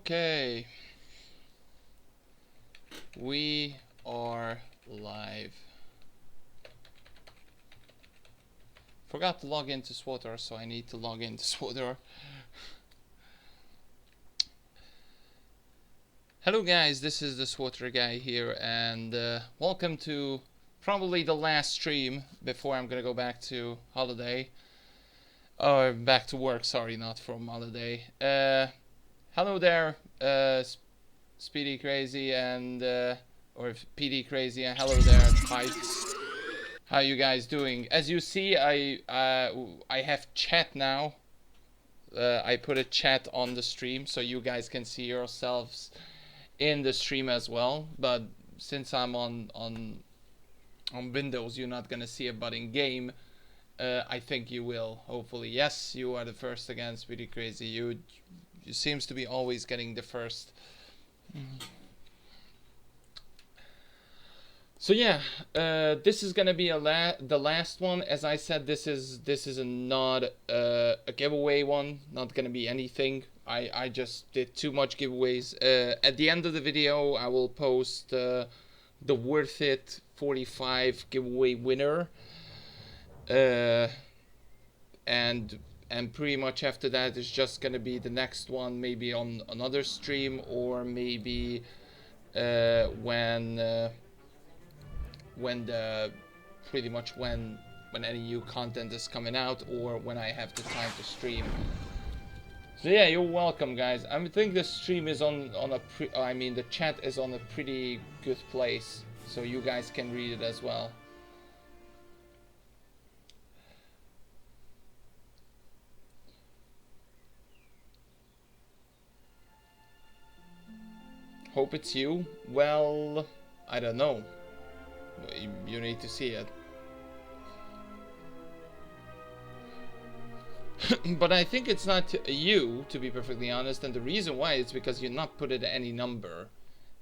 Okay, we are live. Forgot to log into SWTOR, so I need to log into SWTOR. Hello guys, this is the SWTOR guy here, and welcome to probably the last stream before I'm gonna go back to holiday. Or back to work, sorry, not from holiday. Hello there, Speedy Crazy and or PD Crazy, and hello there, Heights. How you guys doing? As you see, I have chat now. I put a chat on the stream so you guys can see yourselves in the stream as well. But since I'm on Windows, you're not gonna see it. But in game, I think you will. Hopefully, yes. You are the first again, Speedy Crazy. You seems to be always getting the first. So yeah, this is gonna be the last one. As I said, this is not a giveaway one. Not gonna be anything. I just did too much giveaways. At the end of the video, I will post the Worth It 45 giveaway winner. And pretty much after that is just gonna be the next one, maybe on another stream, or maybe when any new content is coming out, or when I have the time to stream. So yeah, you're welcome, guys. I think the stream is the chat is on a pretty good place, so you guys can read it as well. Hope it's you. Well, I don't know. You need to see it. But I think it's not you, to be perfectly honest, and the reason why is because you're not put it any number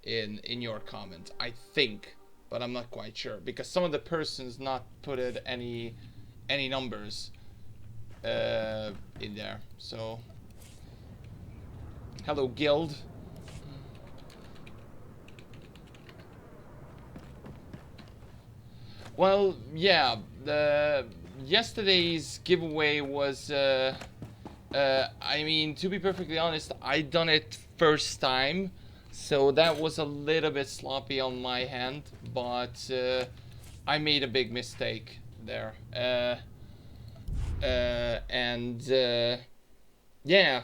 in your comment, I think, but I'm not quite sure, because some of the persons not put it any numbers in there. So hello, Guild. Well, yeah, yesterday's giveaway was, I mean, to be perfectly honest, I done it first time, so that was a little bit sloppy on my hand, but I made a big mistake there. Yeah,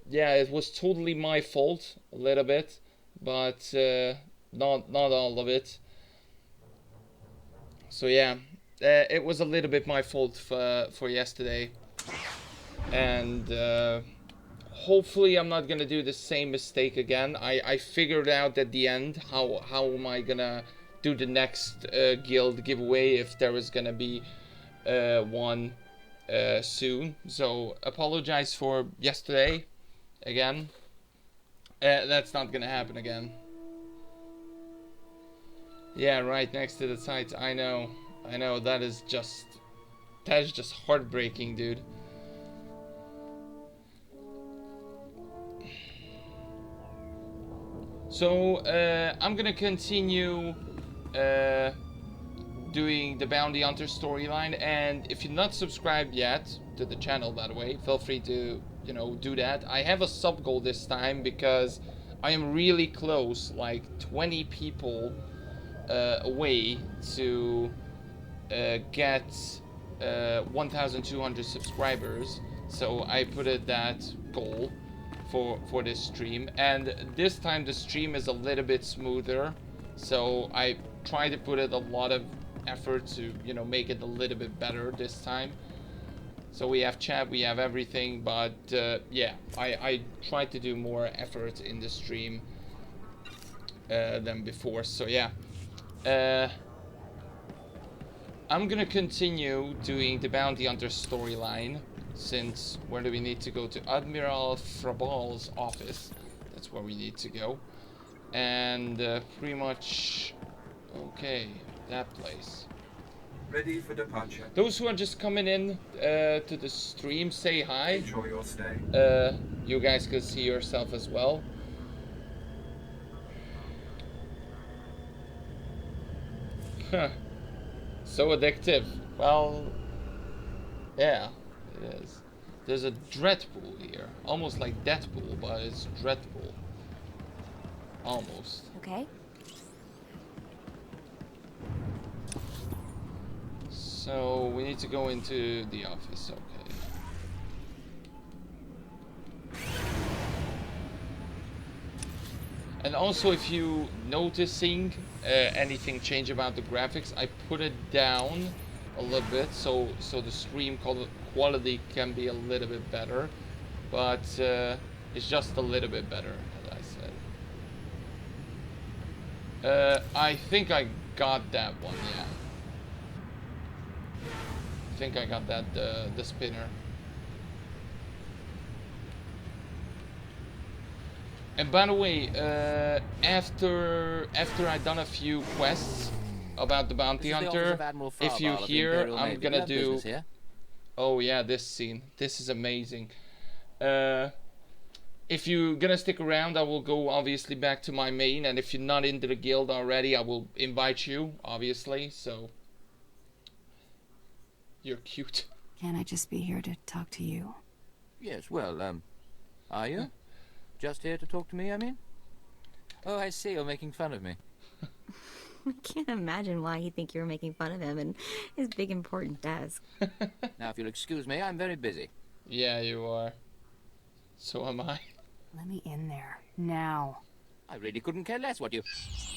it was totally my fault, a little bit, but not all of it. So yeah, it was a little bit my fault for yesterday, and hopefully I'm not gonna do the same mistake again. I figured out at the end how am I gonna do the next guild giveaway, if there is gonna be one soon. So apologize for yesterday again. That's not gonna happen again. Yeah, right next to the site. I know, that is just heartbreaking, dude. So I'm gonna continue doing the Bounty Hunter storyline, and if you're not subscribed yet to the channel, by the way, feel free to do that. I have a sub goal this time because I am really close, like 20 people away to get 1,200 subscribers. So I put it that goal for this stream, and this time the stream is a little bit smoother, so I try to put it a lot of effort to make it a little bit better this time. So we have chat, we have everything, but yeah, I try to do more effort in the stream than before. So yeah, I'm gonna continue doing the Bounty Hunter storyline, since where do we need to go? To Admiral Frabal's office. That's where we need to go. And pretty much, okay, that place. Ready for departure. Those who are just coming in to the stream, say hi. Enjoy your stay. you guys could see yourself as well. So addictive. Well, yeah, it is. There's a Dreadpool here. Almost like Deadpool, but it's Dreadpool. Almost. Okay. So we need to go into the office, okay. And also, if you noticing anything change about the graphics, I put it down a little bit so the stream quality can be a little bit better, but it's just a little bit better, as I said. I think I got that one, yeah. I think I got that the spinner. And by the way, after I done a few quests about the bounty hunter, if you hear, I'm gonna do. Oh yeah, this scene. This is amazing. If you're gonna stick around, I will go obviously back to my main, and if you're not into the guild already, I will invite you, obviously. So you're cute. Can I just be here to talk to you? Yes. Well, are you? Just here to talk to me, I mean? Oh, I see, you're making fun of me. I can't imagine why he'd think you were making fun of him and his big important desk. Now, if you'll excuse me, I'm very busy. Yeah, you are. So am I. Let me in there, now. I really couldn't care less what you...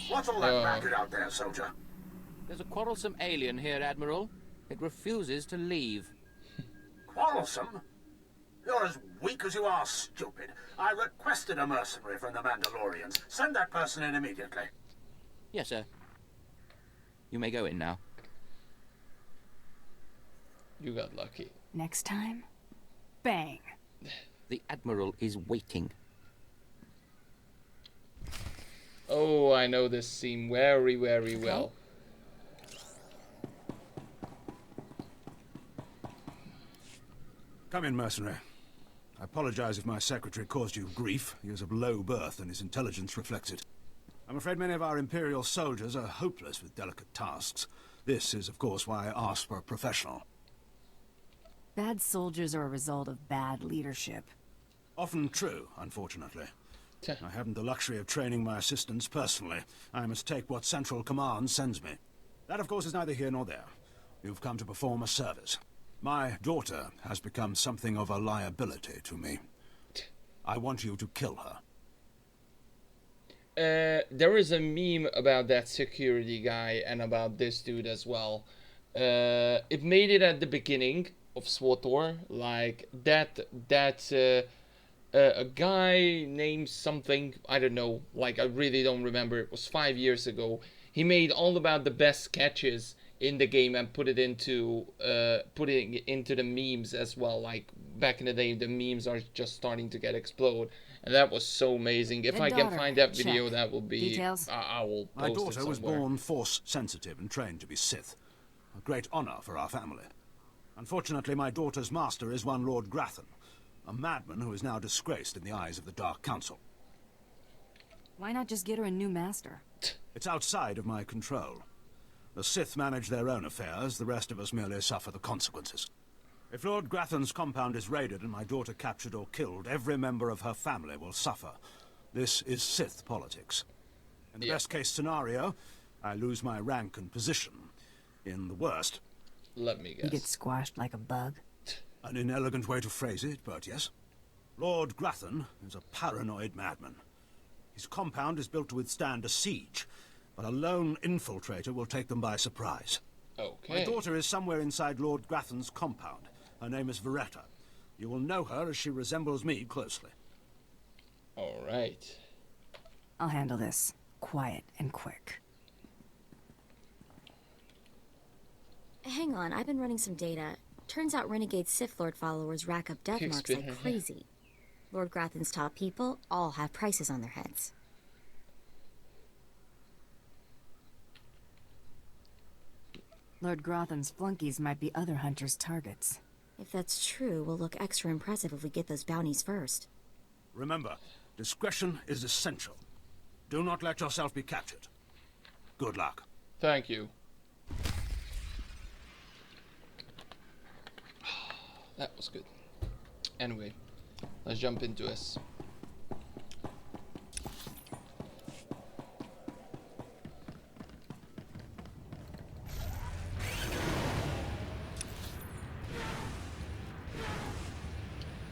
What's all that racket out there, soldier? There's a quarrelsome alien here, Admiral. It refuses to leave. Quarrelsome? You're as weak as you are stupid. I requested a mercenary from the Mandalorians. Send that person in immediately. Yes, sir. You may go in now. You got lucky. Next time, bang. The Admiral is waiting. Oh, I know this scene very, very well. Come in, mercenary. I apologize if my secretary caused you grief. He is of low birth and his intelligence reflects it. I'm afraid many of our Imperial soldiers are hopeless with delicate tasks. This is, of course, why I asked for a professional. Bad soldiers are a result of bad leadership. Often true, unfortunately. I haven't the luxury of training my assistants personally. I must take what Central Command sends me. That, of course, is neither here nor there. You've come to perform a service. My daughter has become something of a liability to me. I want you to kill her. There is a meme about that security guy and about this dude as well. It made it at the beginning of SWTOR, like a guy named something, I don't know, like I really don't remember. It was 5 years ago. He made all about the best sketches in the game and put it into putting it into the memes as well. Like back in the day, the memes are just starting to get explode, and that was so amazing. If I can find that video, that will be. Details? I will post My daughter it was somewhere. born force-sensitive and trained to be Sith. A great honor for our family. Unfortunately, my daughter's master is one Lord Grathan, a madman who is now disgraced in the eyes of the Dark Council. Why not just get her a new master? It's outside of my control. The Sith manage their own affairs, the rest of us merely suffer the consequences. If Lord Grathan's compound is raided and my daughter captured or killed, every member of her family will suffer. This is Sith politics. In the best-case scenario, I lose my rank and position. In the worst... Let me guess. You get squashed like a bug? An inelegant way to phrase it, but yes. Lord Grathan is a paranoid madman. His compound is built to withstand a siege, but a lone infiltrator will take them by surprise. Okay. My daughter is somewhere inside Lord Grathan's compound. Her name is Veretta. You will know her as she resembles me closely. All right. I'll handle this. Quiet and quick. Hang on, I've been running some data. Turns out Renegade Sith Lord followers rack up death marks like crazy. Lord Grathan's top people all have prices on their heads. Lord Grathan's flunkies might be other hunters' targets. If that's true, we'll look extra impressive if we get those bounties first. Remember, discretion is essential. Do not let yourself be captured. Good luck. Thank you. That was good. Anyway, let's jump into this.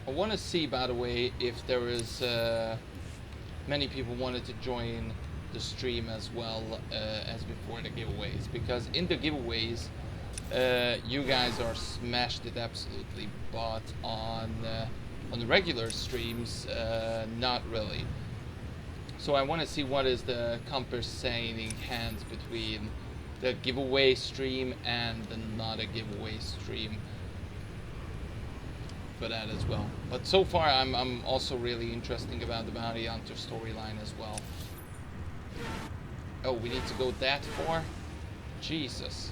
I want to see, by the way, if there is many people wanted to join the stream as well as before the giveaways, because in the giveaways you guys are smashed it absolutely, but on the regular streams not really. So I want to see what is the compensating hands between the giveaway stream and the not a giveaway stream for that as well. But so far I'm also really interested about the bounty hunter storyline as well. Oh, we need to go that far? Jesus.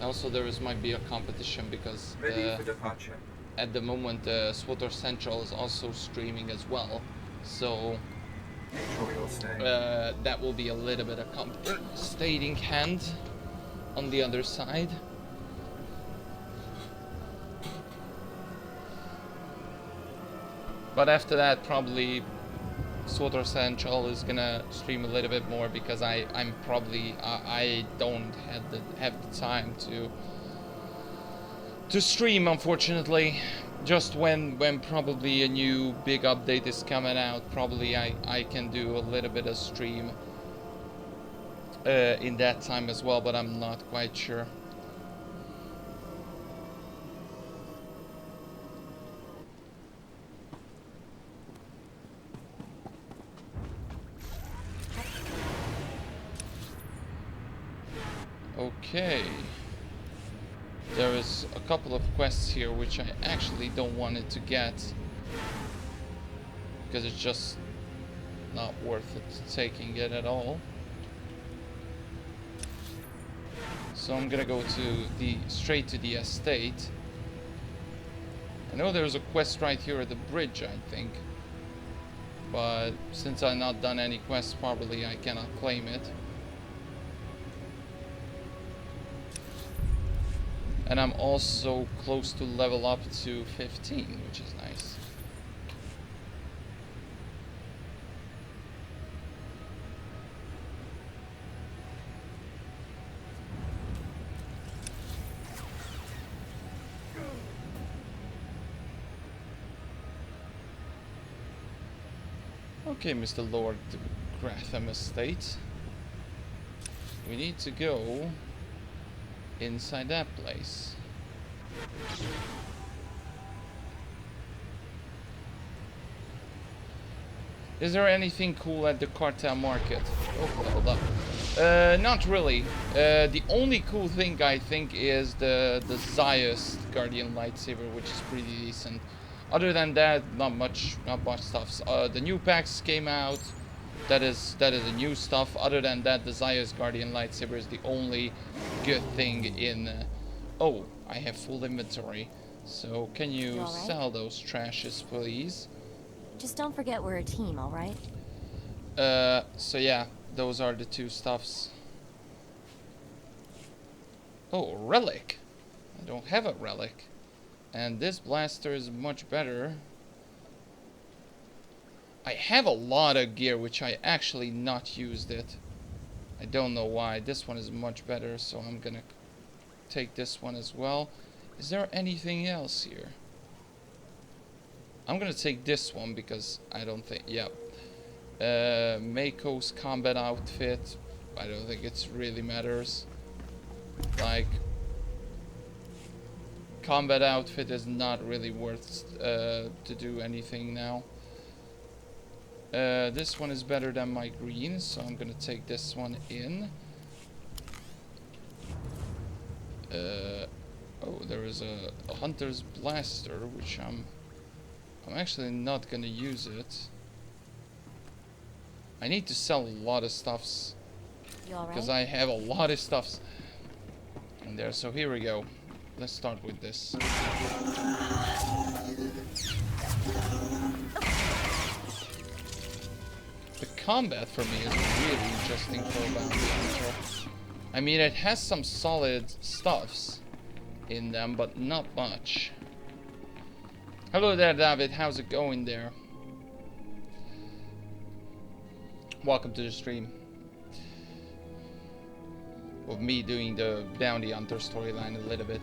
Also, might be a competition because Ready for departure. at the moment SWTOR Central is also streaming as well, so Make sure you'll stay. that will be a little bit of compensating hand on the other side. But after that, probably SWTOR Central is gonna stream a little bit more because I'm probably I don't have the time to stream, unfortunately. Just when probably a new big update is coming out, probably I can do a little bit of stream in that time as well, but I'm not quite sure. Okay. There is a couple of quests here which I actually don't want it to get because it's just not worth it taking it at all. So I'm gonna go to straight to the estate. I know there's a quest right here at the bridge, I think, but since I've not done any quests properly, I cannot claim it. And I'm also close to level up to 15, which is nice. Okay, Mr. Lord Gratham Estate. We need to go inside that place. Is there anything cool at the cartel market? Oh, leveled up. Not really. The only cool thing I think is the Zayas Guardian lightsaber, which is pretty decent. Other than that, not much stuff. The new packs came out. That is the new stuff. Other than that, the Zayas Guardian lightsaber is the only good thing in. Oh, I have full inventory. So can you all right? sell those trashes, please? Just don't forget we're a team, all right? So yeah, those are the two stuffs. Oh, relic. I don't have a relic. And this blaster is much better. I have a lot of gear which I actually not used it. I don't know why. This one is much better, so I'm gonna take this one as well. Is there anything else here? I'm gonna take this one because I don't think, yeah. Mako's combat outfit. I don't think it really matters. Like, combat outfit is not really worth to do anything now. This one is better than my green, so I'm gonna take this one in. Oh, there is a hunter's blaster, which I'm actually not gonna use it. I need to sell a lot of stuffs You all right? because I have a lot of stuffs. in there. So here we go. Let's start with this. The combat for me is really interesting for a bounty hunter. I mean, it has some solid stuffs in them, but not much. Hello there, David. How's it going there? Welcome to the stream. Of me doing the bounty hunter storyline a little bit.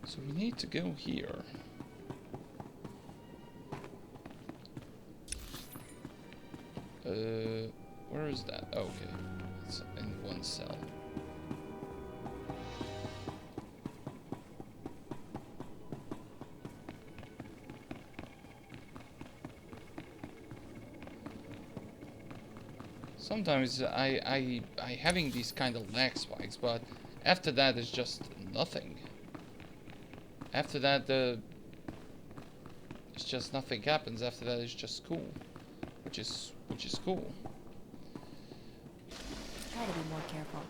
So we need to go here. Where is that? Oh, okay. It's in one cell. Sometimes I having these kind of lag spikes, but after that it's just nothing. After that it's just nothing happens. After that it's just cool, which is cool. Try to be more careful.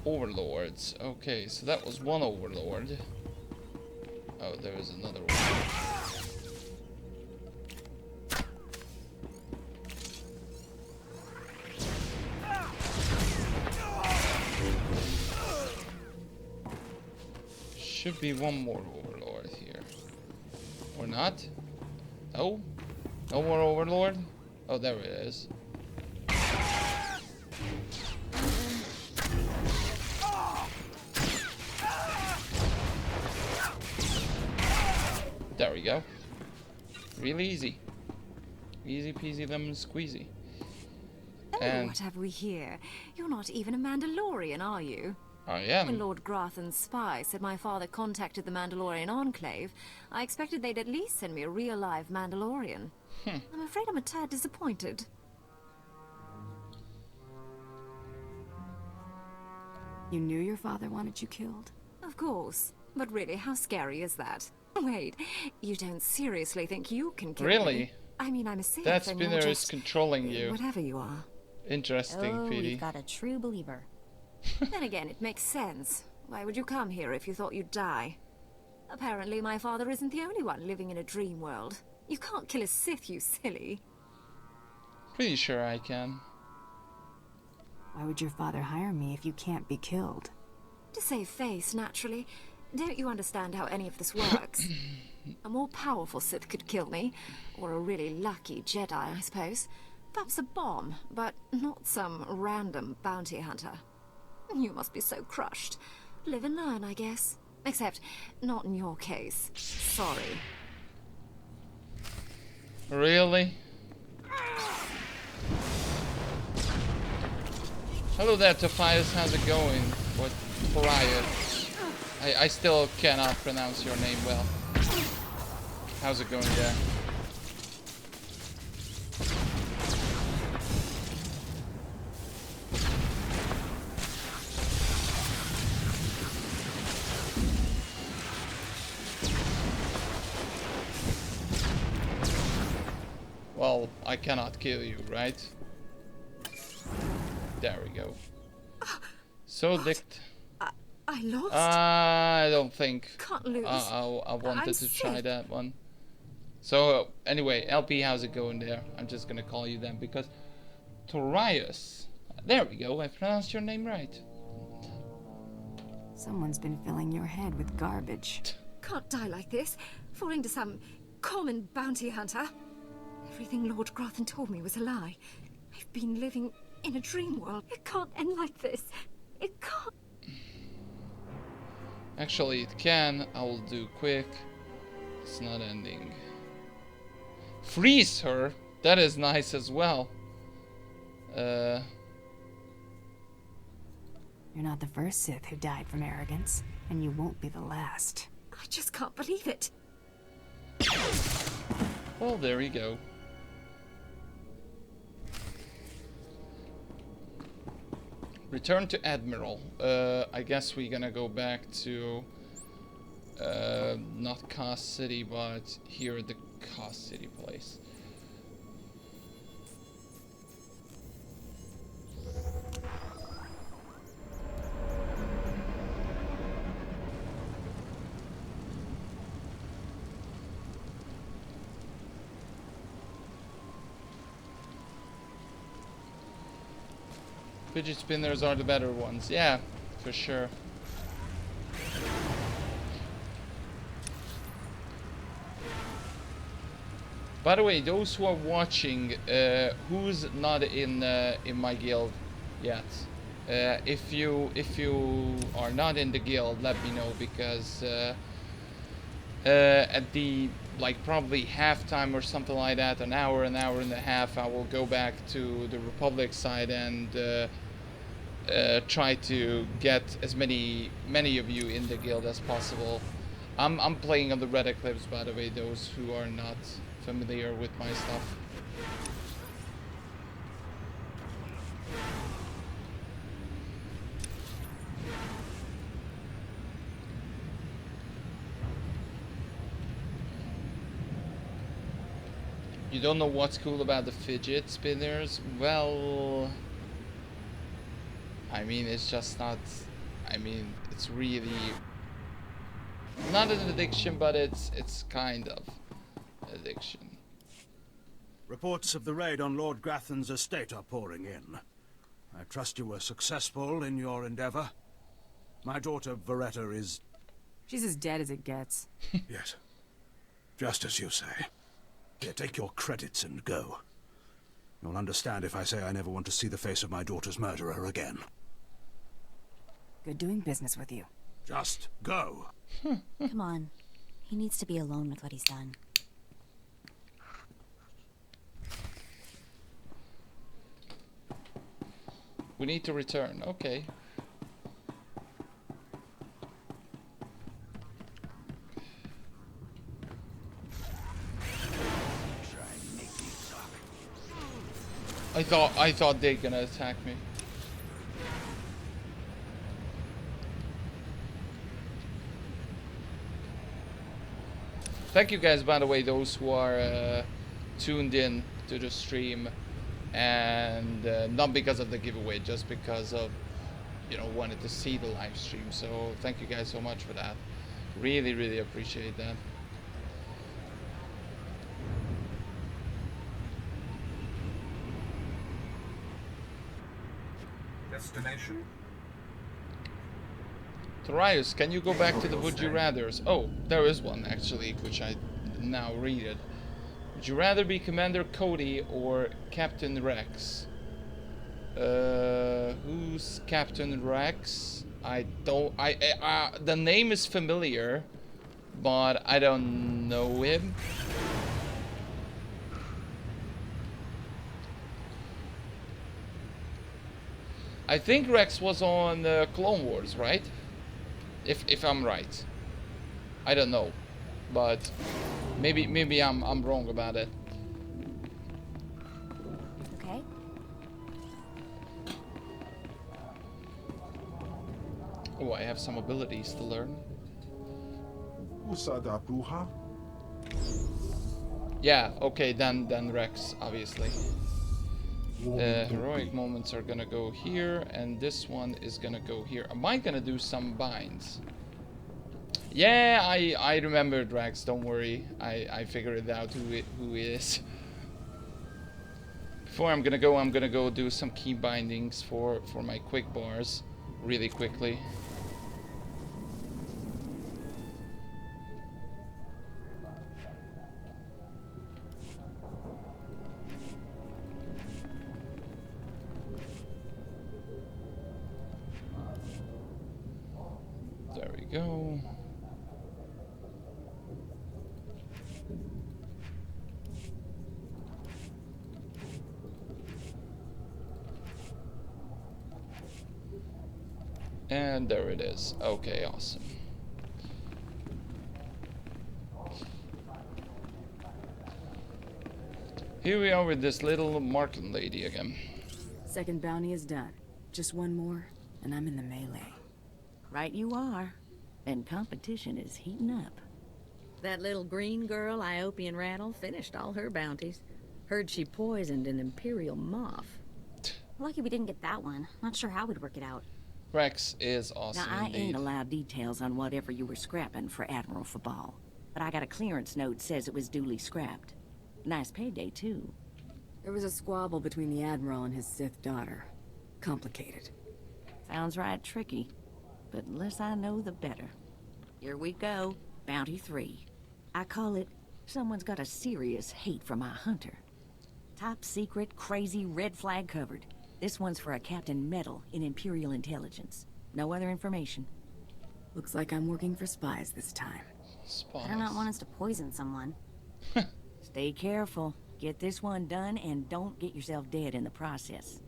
Overlords. Okay, so that was one overlord. Oh, there is another one. Should be one more overlord here. Or not? No? No more overlord? Oh, there it is. There we go. Really easy. Easy peasy lemon squeezy. Oh, And what have we here? You're not even a Mandalorian, are you? I When am. Lord Grathan's spy said my father contacted the Mandalorian Enclave, I expected they'd at least send me a real live Mandalorian. I'm afraid I'm a tad disappointed. You knew your father wanted you killed? Of course. But really, how scary is that? Wait, you don't seriously think you can kill me? Really? I mean, I'm a Sith That and spinner you're is just... controlling you. whatever you are. Interesting, Oh, Petey. we've got a true believer. Then again, it makes sense. Why would you come here if you thought you'd die? Apparently, my father isn't the only one living in a dream world. You can't kill a Sith, you silly. Pretty sure I can. Why would your father hire me if you can't be killed? To save face, naturally. Don't you understand how any of this works? A more powerful Sith could kill me. Or a really lucky Jedi, I suppose. Perhaps a bomb, but not some random bounty hunter. You must be so crushed. Live and learn, I guess. Except, not in your case. Sorry. Really? Hello there, Tobias. How's it going? What? Riot. I still cannot pronounce your name well. How's it going there? Well, I cannot kill you, right? There we go. So dict. I lost? I don't think Can't lose. I wanted I'm to try sick. that one. So anyway, LP, how's it going there? I'm just gonna call you that because Torius. There we go. I pronounced your name right. Someone's been filling your head with garbage. Can't die like this, falling to some common bounty hunter. Everything Lord Grathan told me was a lie. I've been living in a dream world. It can't end like this. It can't. Actually, it can. I will do quick. It's not ending. Freeze her. That is nice as well. You're not the first Sith who died from arrogance, and you won't be the last. I just can't believe it. Well, there you go. Return to Admiral. I guess we're gonna go back to not Cost City, but here at the Cost City place. Fidget spinners are the better ones. Yeah, for sure. By the way, those who are watching, who's not in my guild yet? If you are not in the guild, let me know, because at the probably halftime or something like that, an hour and a half, I will go back to the Republic side and try to get as many of you in the guild as possible. I'm playing on the Red Eclipse, by the way, those who are not familiar with my stuff. You don't know what's cool about the fidget spinners? Well, I mean, it's just not, I mean, it's really not an addiction, but it's kind of an addiction. Reports of the raid on Lord Grathan's estate are pouring in. I trust you were successful in your endeavor. My daughter Veretta is... She's as dead as it gets. Yes. Just as you say. Here, take your credits and go. You'll understand if I say I never want to see the face of my daughter's murderer again. Good doing business with you. Just go. Come on. He needs to be alone with what he's done. We need to return. Okay. I thought they're gonna attack me. Thank you guys, by the way, those who are tuned in to the stream, and not because of the giveaway, just because of, you know, wanted to see the live stream. So thank you guys so much for that. Really, really appreciate that. Destination? Torius, can you go back to the Would You Rathers? Oh, there is one actually, which I now read it. Would you rather be Commander Cody or Captain Rex? Who's Captain Rex? I don't. The name is familiar, but I don't know him. I think Rex was on Clone Wars, right? If I'm right. I don't know, but maybe I'm wrong about it. Okay. Oh, I have some abilities to learn. Usada Bruja? Yeah, okay, then Rex, obviously. Heroic moments are gonna go here, and this one is gonna go here. Am I gonna do some binds? Yeah, I remembered Rex, don't worry. I figured out who he is. Before I'm gonna go do some key bindings for my quick bars really quickly. There we go. And there it is. Okay, awesome. Here we are with this little Martin lady again. Second bounty is done. Just one more, and I'm in the melee. Right you are. And competition is heating up. That little green girl, Iopian Rattle, finished all her bounties. Heard she poisoned an Imperial moth. Lucky we didn't get that one. Not sure how we'd work it out. Rex is awesome Now, I indeed. ain't allowed details on whatever you were scrapping for Admiral Fabal, but I got a clearance note says it was duly scrapped. Nice payday, too. There was a squabble between the Admiral and his Sith daughter. Complicated. Sounds right tricky, but the less I know, the better. Here we go, Bounty 3. I call it, someone's got a serious hate for my hunter. Top secret, crazy, red flag covered. This one's for a Captain Metal in Imperial Intelligence. No other information. Looks like I'm working for spies this time. Spies. I do not want us to poison someone. Stay careful. Get this one done and don't get yourself dead in the process.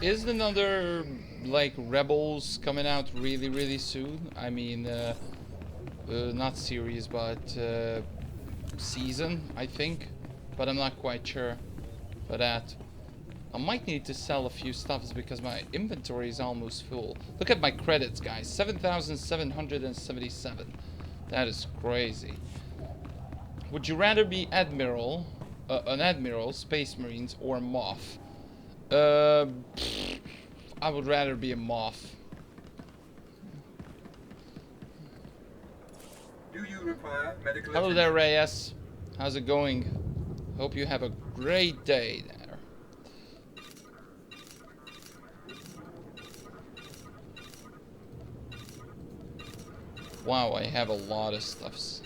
Is another, like, Rebels coming out really soon? I mean, not series, but season, I think. But I'm not quite sure for that. I might need to sell a few stuffs because my inventory is almost full. Look at my credits, guys. 7,777. That is crazy. Would you rather be an Admiral, Space Marines, or Moth? I would rather be a Moth. Do you require medical Hello there, attention? Reyes. How's it going? Hope you have a great day there. Wow, I have a lot of stuffs.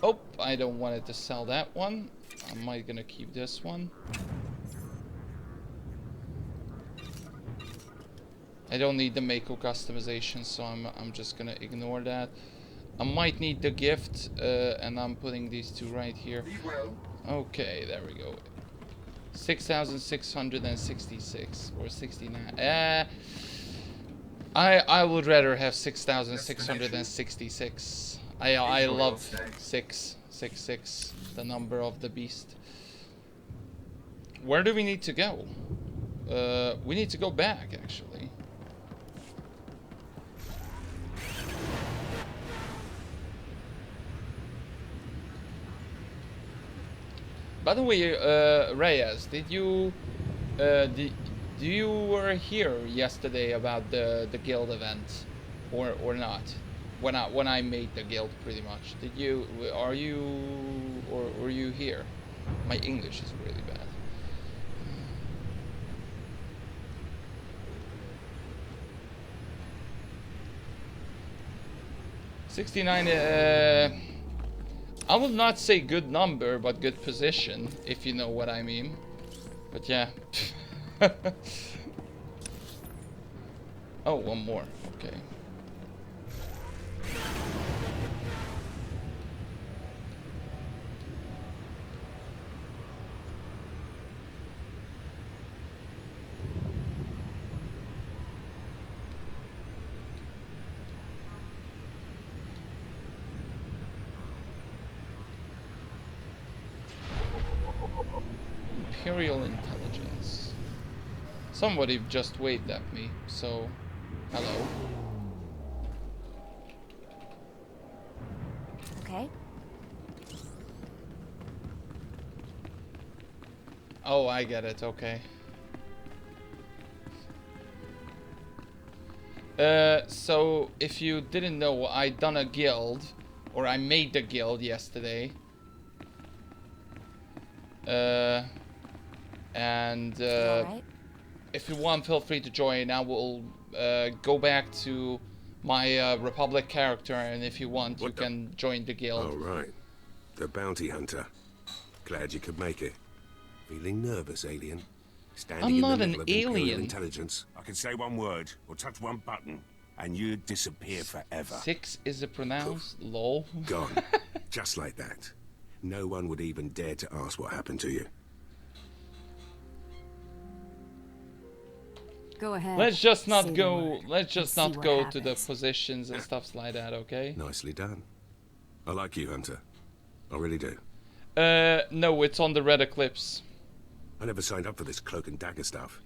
Oh, I don't want it to sell that one. Am I gonna keep this one? I don't need the Mako customization, so I'm just gonna ignore that. I might need the gift, and I'm putting these two right here. Be well. Okay, there we go. 6,666 or 69. I would rather have 6,666. I love 666, the number of the beast. Where do we need to go? We need to go back, actually. By the way, Reyes, did you you were here yesterday about the guild event, or not? When I made the guild, pretty much. Did you? Are you or were you here? My English is really bad. $69. I would not say good number, but good position, if you know what I mean. But yeah. Oh, one more. Okay. Imperial Intelligence. Somebody just waved at me, so hello. Okay. Oh, I get it, okay. So if you didn't know, I done a guild, or I made the guild yesterday. Alright. If you want, feel free to join. I will go back to my Republic character, and if you want, you can join the guild. Oh, right. The bounty hunter. Glad you could make it. Feeling nervous, alien? Standing I'm in not the an middle of Imperial alien. Intelligence. I can say one word or touch one button, and you'd disappear forever. 6 is it pronounced? Lol. Gone. Just like that. No one would even dare to ask what happened to you. Go ahead. Let's just say not the go. word Let's just and see not what go to the happens. positions and stuff like that. Okay. Nicely done. I like you, Hunter. I really do. No, it's on the Red Eclipse. I never signed up for this cloak and dagger stuff.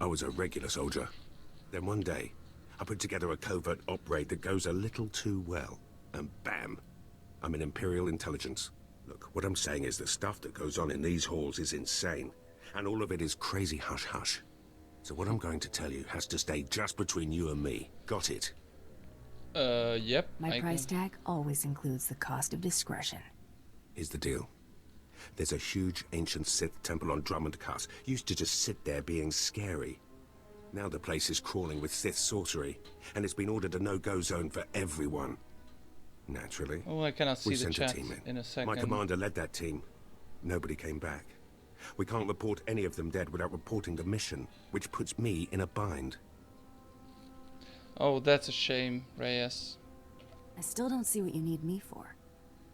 I was a regular soldier. Then one day, I put together a covert op raid that goes a little too well. And bam, I'm in Imperial intelligence. Look, what I'm saying is the stuff that goes on in these halls is insane. And all of it is crazy hush-hush. So what I'm going to tell you has to stay just between you and me. Got it? Yep. My price tag always includes the cost of discretion. Here's the deal. There's a huge ancient Sith temple on Drummond Cuss. Used to just sit there being scary. Now the place is crawling with Sith sorcery, and it's been ordered a no-go zone for everyone. Naturally, Oh, I cannot see we the sent chat a team in a second. My commander led that team. Nobody came back. We can't report any of them dead without reporting the mission, which puts me in a bind. Oh, that's a shame, Reyes. I still don't see what you need me for.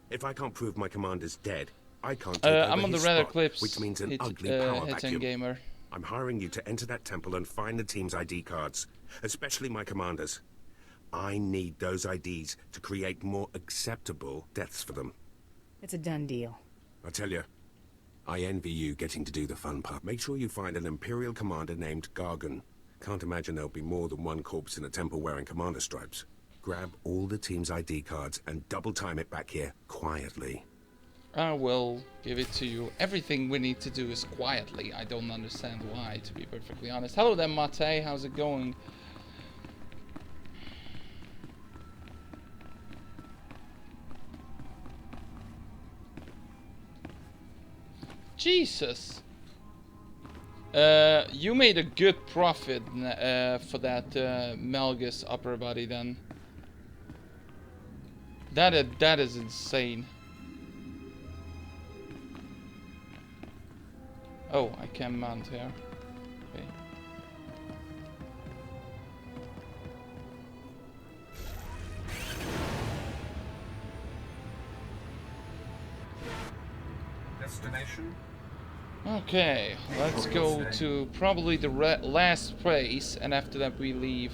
If I can't prove my commander's dead, I can't take over I'm on the his Red spot, Eclipse. which means an ugly power vacuum. Gamer. I'm hiring you to enter that temple and find the team's ID cards, especially my commander's. I need those IDs to create more acceptable deaths for them. It's a done deal. I tell you, I envy you getting to do the fun part. Make sure you find an Imperial commander named Gargan. Can't imagine there'll be more than one corpse in a temple wearing commander stripes. Grab all the team's ID cards and double time it back here quietly. I will give it to you. Everything we need to do is quietly. I don't understand why, to be perfectly honest. Hello there, Mate. How's it going? Jesus. You made a good profit for that Malgus upper body then. That is insane. Oh, I can mount here. Okay. Destination? Okay, let's go to probably the last place, and after that we leave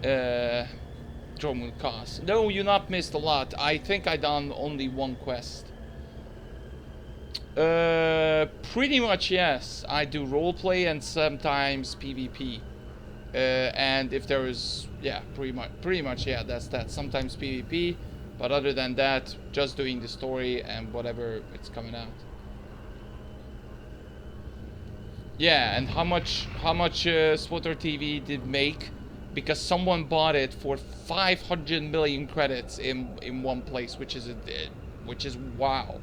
Drummond Cuss. No, you not missed a lot. I think I done only one quest. Pretty much yes. I do roleplay and sometimes PvP. And if there is, yeah, pretty much yeah, that's that. Sometimes PvP, but other than that, just doing the story and whatever it's coming out. Yeah, and how much SWTOR TV did make? Because someone bought it for 500 million credits in one place, which is wow.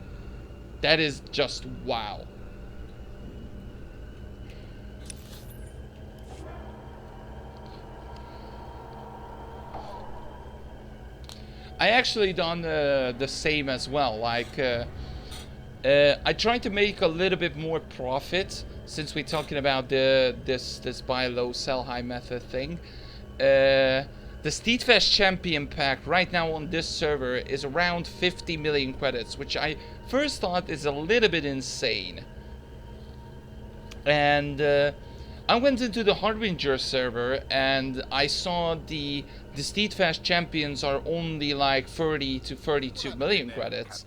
That is just wow. I actually done the same as well. Like I tried to make a little bit more profit since we're talking about this buy low sell high method thing. The Steadfast Champion pack right now on this server is around 50 million credits, which I first thought is a little bit insane. And I went into the Harbinger server and I saw the Steadfast Champions are only like 30 to 32 million credits.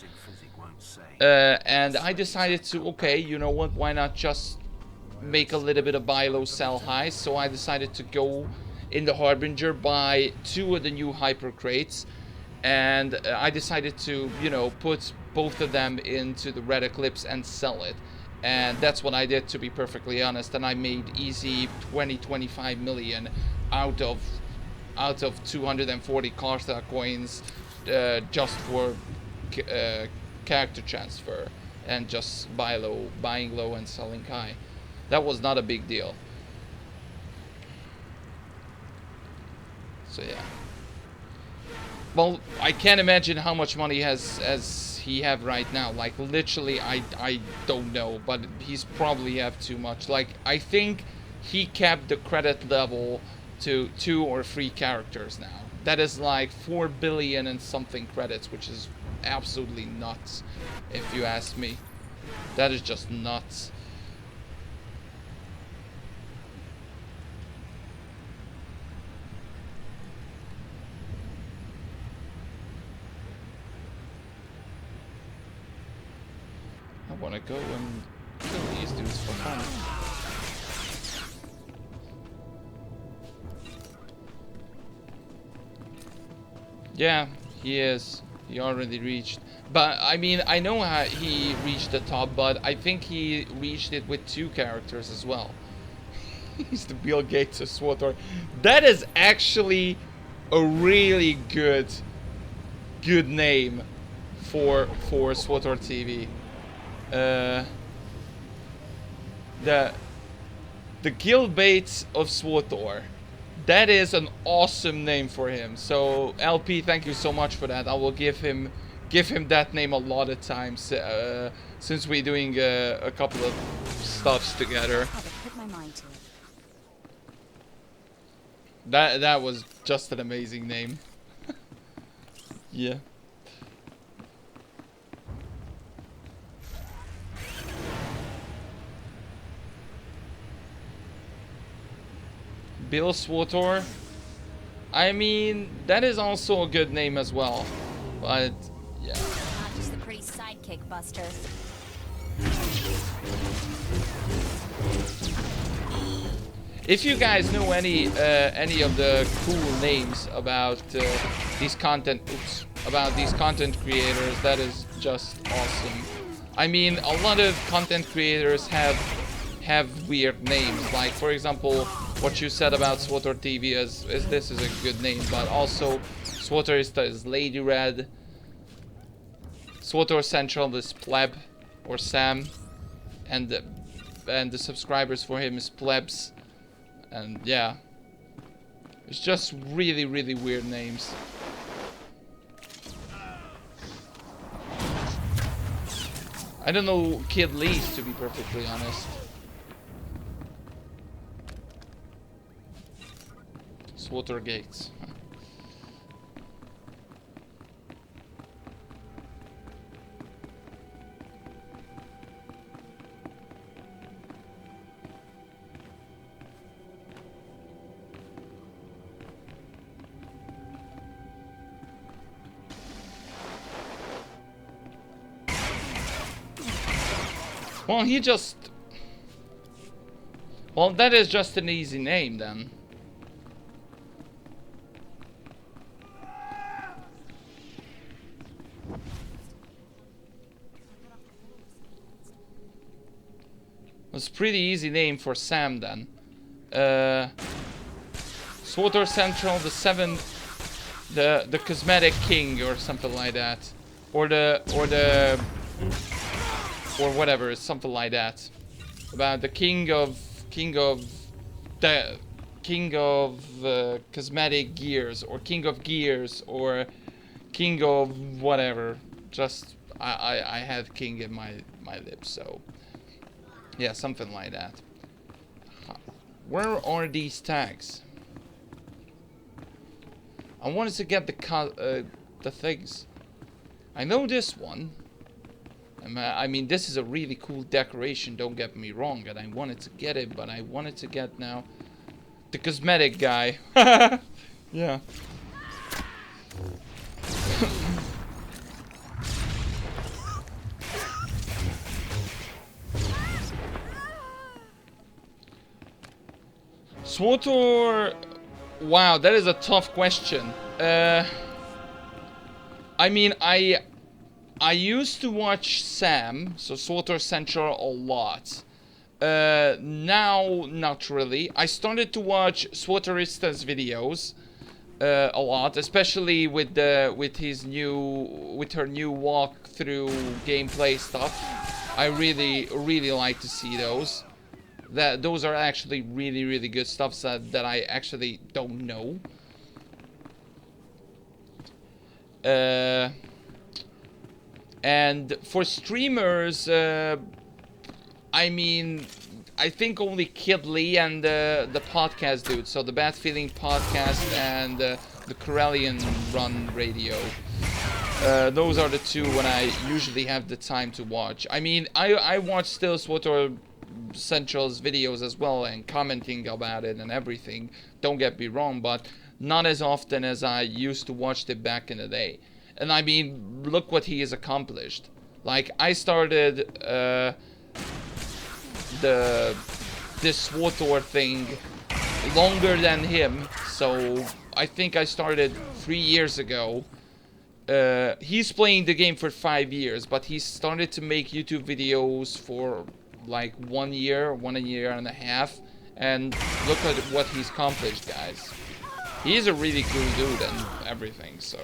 And I decided to, okay, you know what, why not just make a little bit of buy low sell high. So I decided to go in the Harbinger, buy 2 of the new hyper crates, and I decided to, you know, put both of them into the Red Eclipse and sell it. And that's what I did, to be perfectly honest, and I made easy 20-25 million out of 240 Kartha coins just for character transfer and just buying low and selling high. That was not a big deal. So yeah. Well, I can't imagine how much money has he have right now. Like literally, I don't know, but he's probably have too much. Like I think he capped the credit level to 2 or 3 characters now. That is like 4 billion and something credits, which is absolutely nuts, if you ask me. That is just nuts. I want to go and kill these dudes for fun. Yeah, he is. He already reached. But, I mean, I know how he reached the top, but I think he reached it with 2 characters as well. He's the Bill Gates of SWTOR. That is actually a really good name for SWTOR TV. The Guild Bates of SWTOR. That is an awesome name for him. So LP, thank you so much for that. I will give him that name a lot of times since we're doing a couple of stuffs together. Put my mind to it. That was just an amazing name. Yeah. Bill SWTOR. I mean, that is also a good name as well. But yeah. Not just the pretty sidekick, Buster. If you guys know any of the cool names about these content creators, that is just awesome. I mean, a lot of content creators have weird names. Like, for example, what you said about SWTOR TV is this is a good name, but also SWTOR is Lady Red. SWTOR Central is Pleb or Sam, and the subscribers for him is Plebs. And yeah, it's just really weird names. I don't know Kid Lee's, to be perfectly honest. SWTOR Gates. Well, well, that is just an easy name then. It's a pretty easy name for Sam then. SWTOR Central, the Cosmetic King or something like that. Or whatever, something like that. About the king of cosmetic gears, or king of gears, or king of whatever. Just I had king in my lips, so yeah, something like that. Where are these tags? I wanted to get the things. I know this one. I mean, this is a really cool decoration, don't get me wrong, and I wanted to get it, but I wanted to get now the cosmetic guy. Yeah. SWTOR... Wow, that is a tough question. I mean, I used to watch Sam, so SWTOR Central, a lot. Now, not really. I started to watch SWTORista's videos a lot, especially with her new walkthrough gameplay stuff. I really like to see those. Those are actually really good stuff that I actually don't know. And for streamers, I mean, I think only Kid Lee and the podcast dude, so the Bad Feeling podcast and the Corellian Run Radio. Those are the two when I usually have the time to watch. I mean, I watch still SWTOR Central's videos as well and commenting about it and everything. Don't get me wrong, but not as often as I used to watch it back in the day. And I mean, look what he has accomplished. Like, I started this SWTOR thing longer than him, so I think I started 3 years ago. He's playing the game for 5 years, but he started to make YouTube videos for like 1 year, 1.5 years, and look at what he's accomplished, guys. He's a really cool dude and everything, so.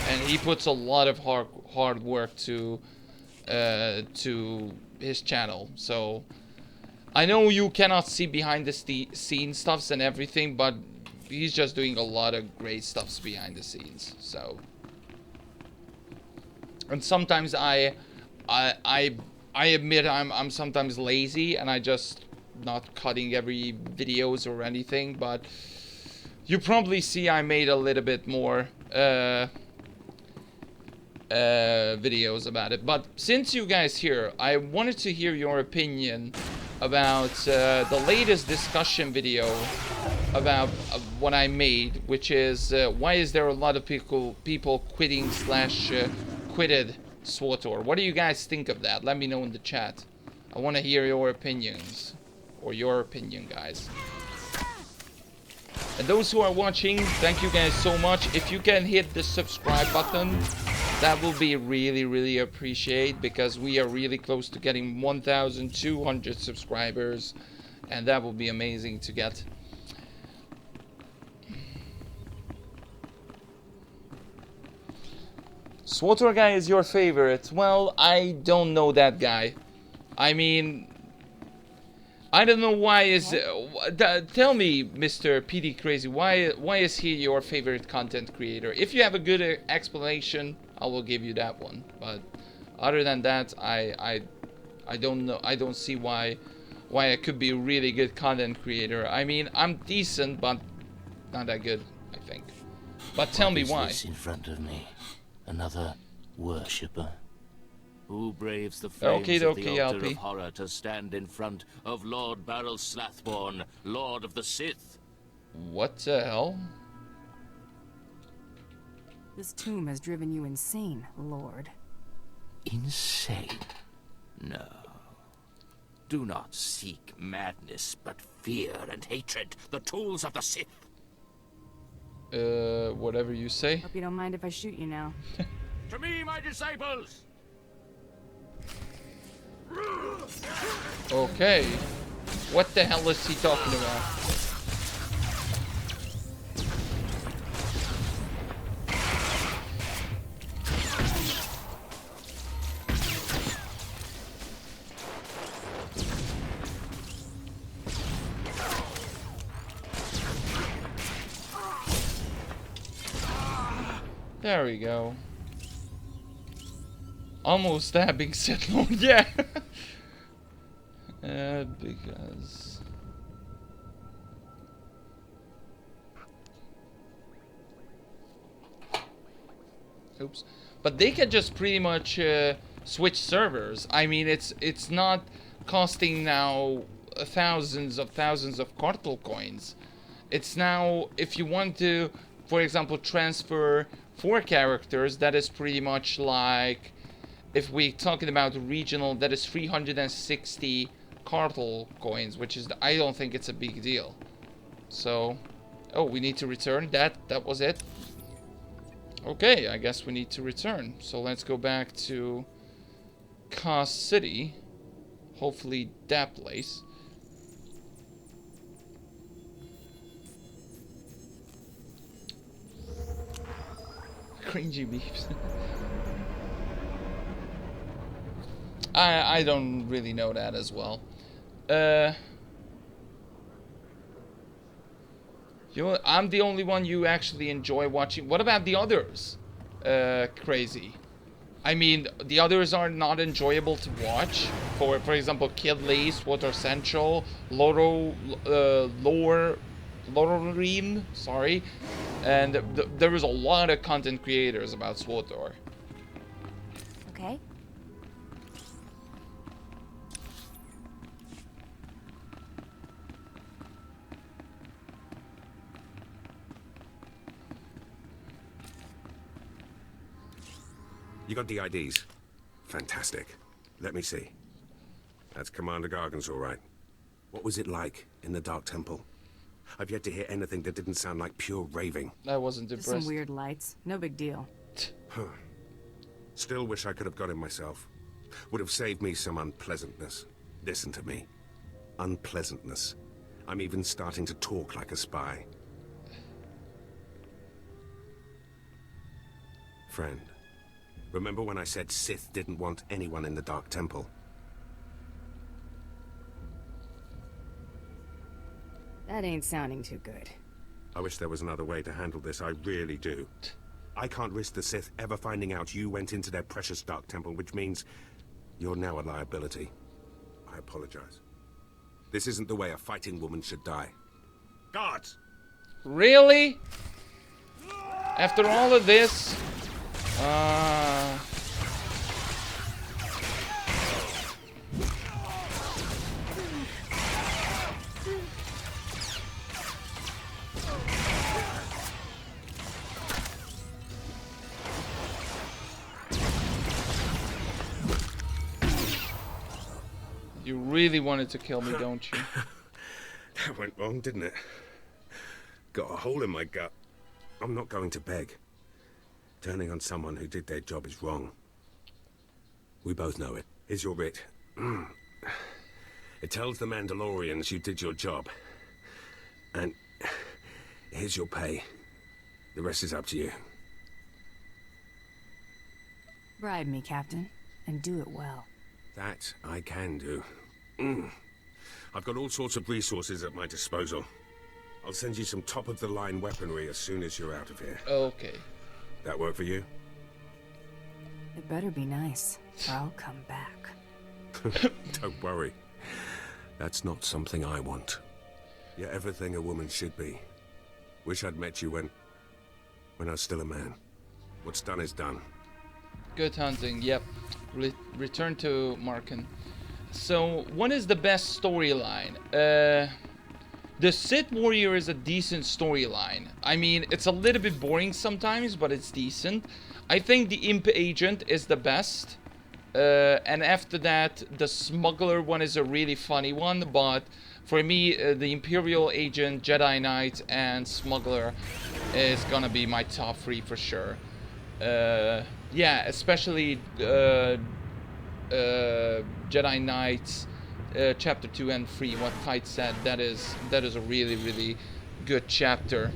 And he puts a lot of hard work to his channel, so. I know you cannot see behind the scenes stuffs and everything, but he's just doing a lot of great stuffs behind the scenes, so. And sometimes I admit I'm sometimes lazy and I just not cutting every videos or anything, but you probably see I made a little bit more videos about it. But since you guys here, I wanted to hear your opinion about the latest discussion video about what I made, which is why is there a lot of people quitting / quitted SWTOR. What do you guys think of that? Let me know in the chat. I want to hear your opinions, or your opinion, guys. And those who are watching, thank you guys so much. If you can hit the subscribe button, that will be really appreciated, because we are really close to getting 1,200 subscribers, and that will be amazing to get. SWTOR guy is your favorite. Well, I don't know that guy. I mean, I don't know why is... tell me, Mr. PD Crazy, why is he your favorite content creator? If you have a good explanation, I will give you that one. But other than that, I don't know. I don't see why I could be a really good content creator. I mean, I'm decent, but not that good, I think. But tell me why. What is this in front of me? Another worshipper? Who braves the flames of the altar of horror to stand in front of Lord Baral Slathborn, Lord of the Sith? What the hell? This tomb has driven you insane, Lord. Insane? No. Do not seek madness, but fear and hatred, the tools of the Sith. Whatever you say. Hope you don't mind if I shoot you now. To me, my disciples! Okay. What the hell is he talking about? There we go. Almost stabbing Sith Lord, yeah. Because... Oops. But they can just pretty much switch servers. I mean, it's not costing now thousands of Cartel coins. It's now, if you want to, for example, transfer 4 characters, that is pretty much like, if we're talking about regional, that is 360 Cartel coins, which is, I don't think it's a big deal. So, oh, we need to return that was it. Okay, I guess we need to return. So let's go back to Iokath City. Hopefully that place. Cringy beeps. I don't really know that as well. I'm the only one you actually enjoy watching. What about the others? Crazy. I mean, the others are not enjoyable to watch. For example, Kid Lee, SWTOR Central, Loreen, sorry. And there is a lot of content creators about SWTOR. Okay. You got the IDs? Fantastic. Let me see. That's Commander Gargan's all right. What was it like in the Dark Temple? I've yet to hear anything that didn't sound like pure raving. I wasn't Just impressed. some weird lights. No big deal. Still wish I could have got him myself. Would have saved me some unpleasantness. Listen to me. Unpleasantness. I'm even starting to talk like a spy. Friend, remember when I said Sith didn't want anyone in the Dark Temple? That ain't sounding too good. I wish there was another way to handle this, I really do. I can't risk the Sith ever finding out you went into their precious Dark Temple, which means you're now a liability. I apologize. This isn't the way a fighting woman should die. Guards! Really? After all of this? You really wanted to kill me, don't you? That went wrong, didn't it? Got a hole in my gut. I'm not going to beg. Turning on someone who did their job is wrong. We both know it. Here's your writ. It tells the Mandalorians you did your job. And here's your pay. The rest is up to you. Bribe me, Captain, and do it well. That I can do. I've got all sorts of resources at my disposal. I'll send you some top-of-the-line weaponry as soon as you're out of here. Okay. That work for you? It better be nice, or I'll come back. Don't worry. That's not something I want. You're everything a woman should be. Wish I'd met you when I was still a man. What's done is done. Good hunting, yep. Return to Marken. So, what is the best storyline? The Sith Warrior is a decent storyline. I mean, it's a little bit boring sometimes, but it's decent. I think the Imp Agent is the best. And after that, the Smuggler one is a really funny one. But for me, the Imperial Agent, Jedi Knight, and Smuggler is gonna be my top 3 for sure. Yeah, especially Jedi Knights, chapter 2 and 3. What Tite said, that is a really, really good chapter.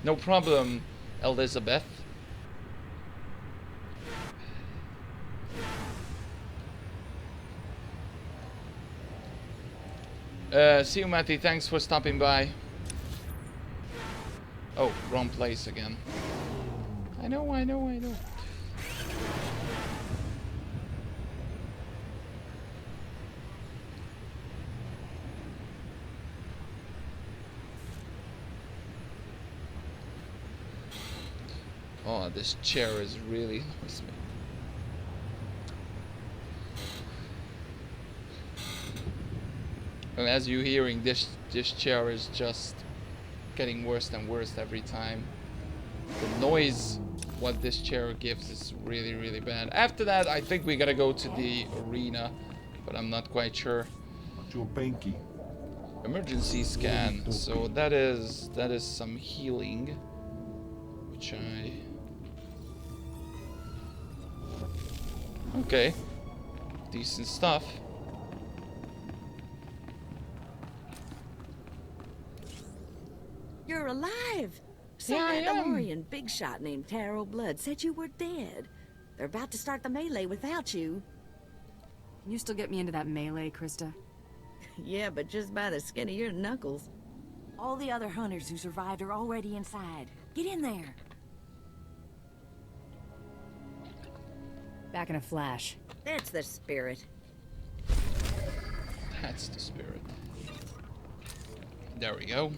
No problem, Elizabeth. See you, Matty. Thanks for stopping by. Oh, wrong place again. I know. Oh, this chair is really annoys me. And as you're hearing, this chair is just getting worse and worse every time. The noise what this chair gives is really, really bad. After that, I think we gotta go to the arena, but I'm not quite sure. Emergency scan. So that is some healing, which I. Okay, decent stuff. You're alive! Some Mandalorian big shot named Taro Blood said you were dead. They're about to start the melee without you. Can you still get me into that melee, Krista? Yeah, but just by the skin of your knuckles. All the other hunters who survived are already inside. Get in there. Back in a flash. That's the spirit. That's the spirit. There we go.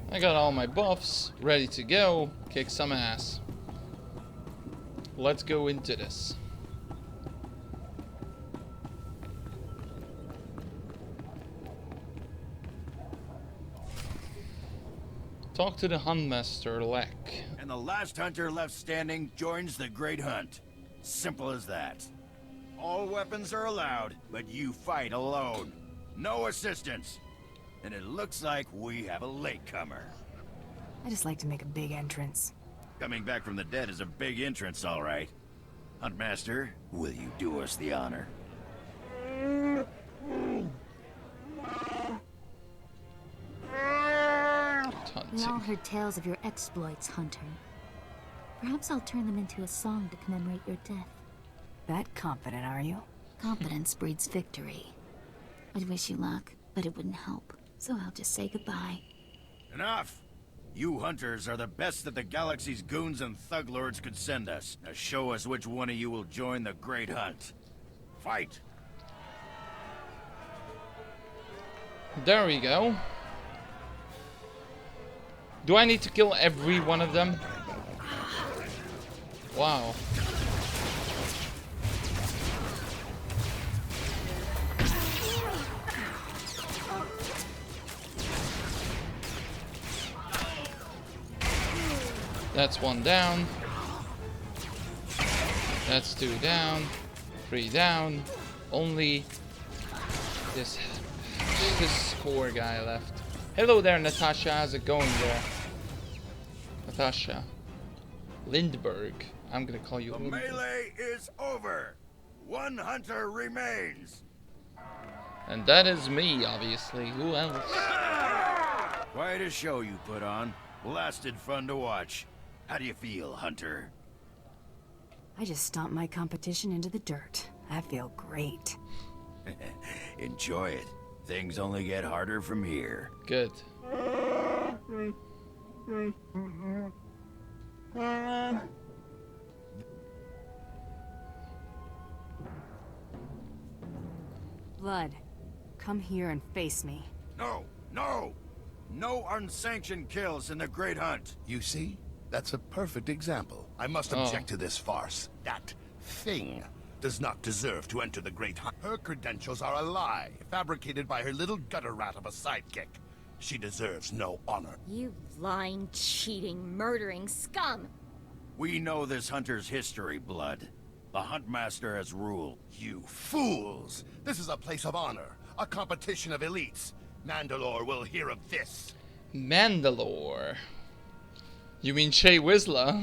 I got all my buffs ready to go. Kick some ass. Let's go into this. Talk to the Huntmaster, Lek. And the last hunter left standing joins the Great Hunt. Simple as that. All weapons are allowed, but you fight alone. No assistance. And it looks like we have a latecomer. I just like to make a big entrance. Coming back from the dead is a big entrance, all right. Huntmaster, will you do us the honor? We all heard tales of your exploits, Hunter. Perhaps I'll turn them into a song to commemorate your death. That confident, are you? Confidence breeds victory. I'd wish you luck, but it wouldn't help. So I'll just say goodbye. Enough! You hunters are the best that the galaxy's goons and thug lords could send us. Now show us which one of you will join the Great Hunt. Fight! There we go. Do I need to kill every one of them? Wow. That's one down. That's two down. Three down. Only this poor guy left. Hello there, Natasha. How's it going there? Natasha. Lindbergh. I'm gonna call you The melee is over. One hunter remains. And that is me, obviously. Who else? Quite a show you put on. Blasted fun to watch. How do you feel, Hunter? I just stomped my competition into the dirt. I feel great. Enjoy it. Things only get harder from here. Good. Blood, come here and face me. No, no! No unsanctioned kills in the Great Hunt. You see? That's a perfect example. I must object to this farce. That thing does not deserve to enter the Great Hunt. Her credentials are a lie, fabricated by her little gutter rat of a sidekick. She deserves no honor. You lying, cheating, murdering scum! We know this hunter's history, Blood. The Huntmaster has ruled. You fools! This is a place of honor, a competition of elites. Mandalore will hear of this. Mandalore? You mean Shay Whistler?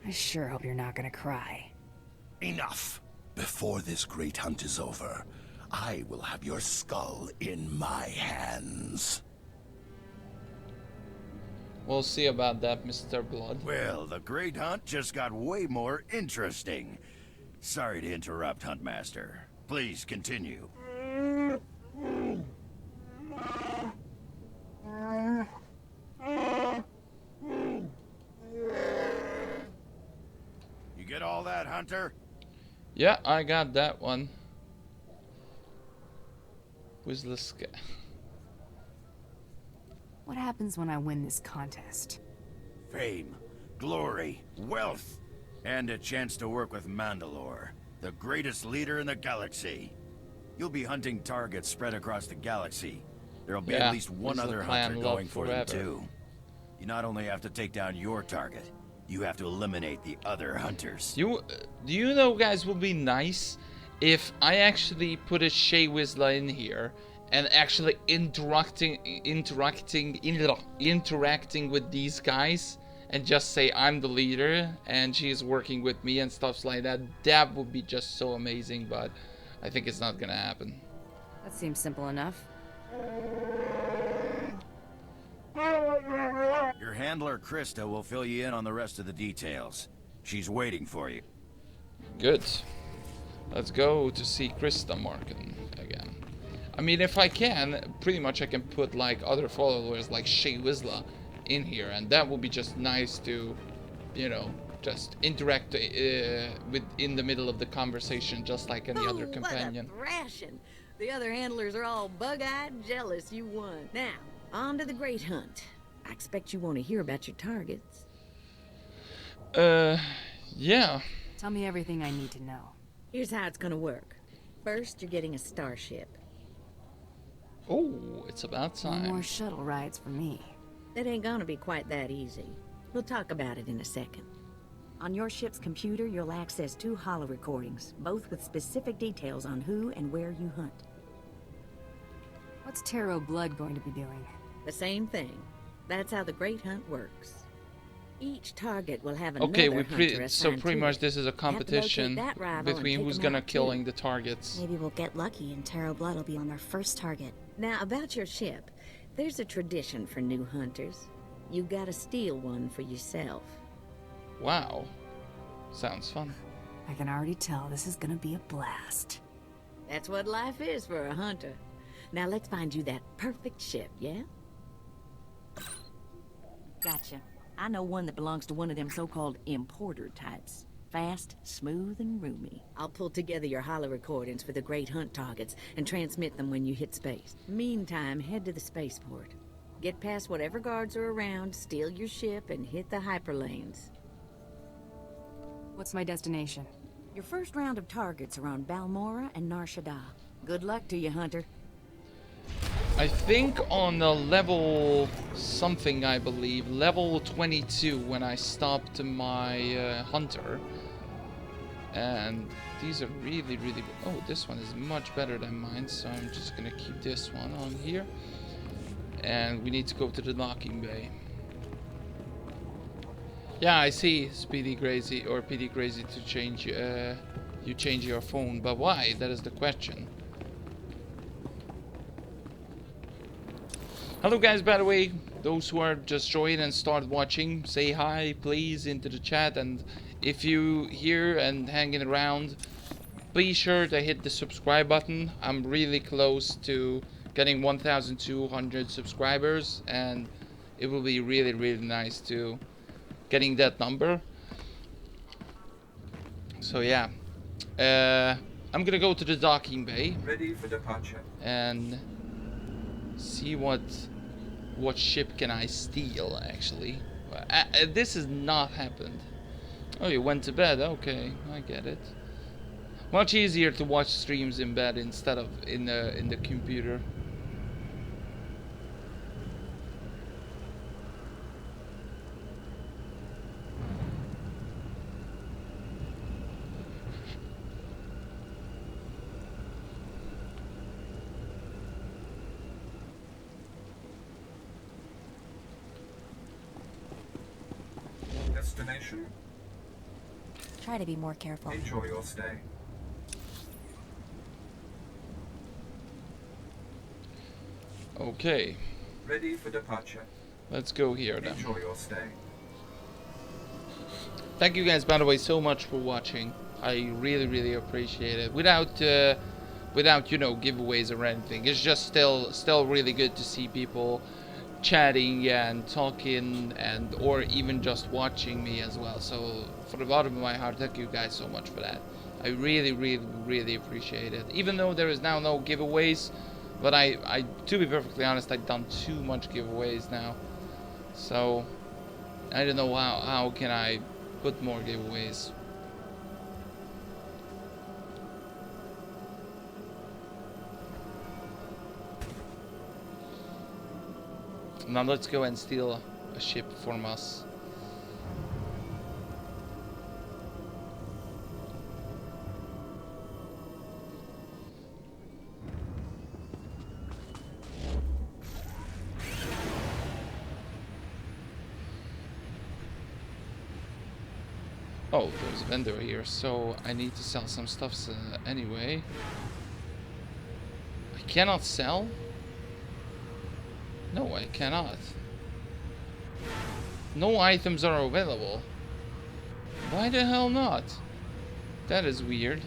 I sure hope you're not gonna cry. Enough. Before this great hunt is over, I will have your skull in my hands. We'll see about that, Mr. Blood. Well, the Great Hunt just got way more interesting. Sorry to interrupt, Huntmaster. Please continue. You get all that, Hunter? Yeah, I got that one. Whistler Sky. What happens when I win this contest? Fame, glory, wealth, and a chance to work with Mandalore, the greatest leader in the galaxy. You'll be hunting targets spread across the galaxy. There'll be at least one other hunter going for them too. You not only have to take down your target, you have to eliminate the other hunters. Do you know, guys, would be nice if I actually put a Shay Whistler in here and actually interacting with these guys and just say I'm the leader and she's working with me and stuff like that. That would be just so amazing, but I think it's not gonna happen. That seems simple enough. Your handler, Krista, will fill you in on the rest of the details. She's waiting for you. Good. Let's go to see Krista Markin again. I mean, if I can, pretty much I can put like other followers like Shay Whistler in here, and that would be just nice to, you know, just interact with in the middle of the conversation, just like any other companion. What a thrashing! The other handlers are all bug-eyed jealous you won. Now, on to the Great Hunt. I expect you want to hear about your targets. Yeah. Tell me everything I need to know. Here's how it's gonna work. First, you're getting a starship. Oh, it's about time. No more shuttle rides for me. It ain't gonna be quite that easy. We'll talk about it in a second. On your ship's computer, you'll access 2 holo recordings, both with specific details on who and where you hunt. What's Tarot Blood going to be doing? The same thing. That's how the Great Hunt works. Each target will have another okay, hunter so assigned pretty to much it. this is a competition that rival between and who's take 'em gonna out, killing too. the targets. Maybe we'll get lucky and Tarot Blood will be on our first target. Now, about your ship, there's a tradition for new hunters. You gotta steal one for yourself. Wow. Sounds fun. I can already tell this is gonna be a blast. That's what life is for a hunter. Now let's find you that perfect ship, yeah? Gotcha. I know one that belongs to one of them so-called importer types. Fast, smooth, and roomy. I'll pull together your holo recordings for the Great Hunt targets and transmit them when you hit space. Meantime, head to the spaceport. Get past whatever guards are around, steal your ship, and hit the hyperlanes. What's my destination? Your first round of targets are on Balmora and Nar Shaddaa. Good luck to you, Hunter. I think on the level something, I believe, level 22, when I stopped my hunter. And these are really, really... Oh, this one is much better than mine, so I'm just gonna keep this one on here. And we need to go to the docking bay. Yeah, I see, Speedy Crazy, or PD Crazy, to change, you change your phone, but why? That is the question. Hello guys, by the way, those who are just joined and start watching, say hi please into the chat, and if you here and hanging around, be sure to hit the subscribe button. I'm really close to getting 1,200 subscribers, and it will be really, really nice to getting that number. So yeah, I'm gonna go to the docking bay. Ready for departure. And see what ship can I steal, actually. This has not happened. Oh, you went to bed. Okay, I get it. Much easier to watch streams in bed instead of in the computer. Destination. Try to be more careful. Enjoy your stay. Okay. Ready for departure. Let's go here then. Enjoy your stay. Thank you guys, by the way, so much for watching. I really, really appreciate it. Without you know, giveaways or anything, it's just still really good to see people chatting and talking, and or even just watching me as well. So from the bottom of my heart, thank you guys so much for that. I really, really, really appreciate it. Even though there is now no giveaways, but I to be perfectly honest, I've done too much giveaways now. So I don't know how can I put more giveaways. Now let's go and steal a ship from us. Oh, there's a vendor here, so I need to sell some stuff anyway. I cannot sell? No, I cannot. No items are available. Why the hell not? That is weird.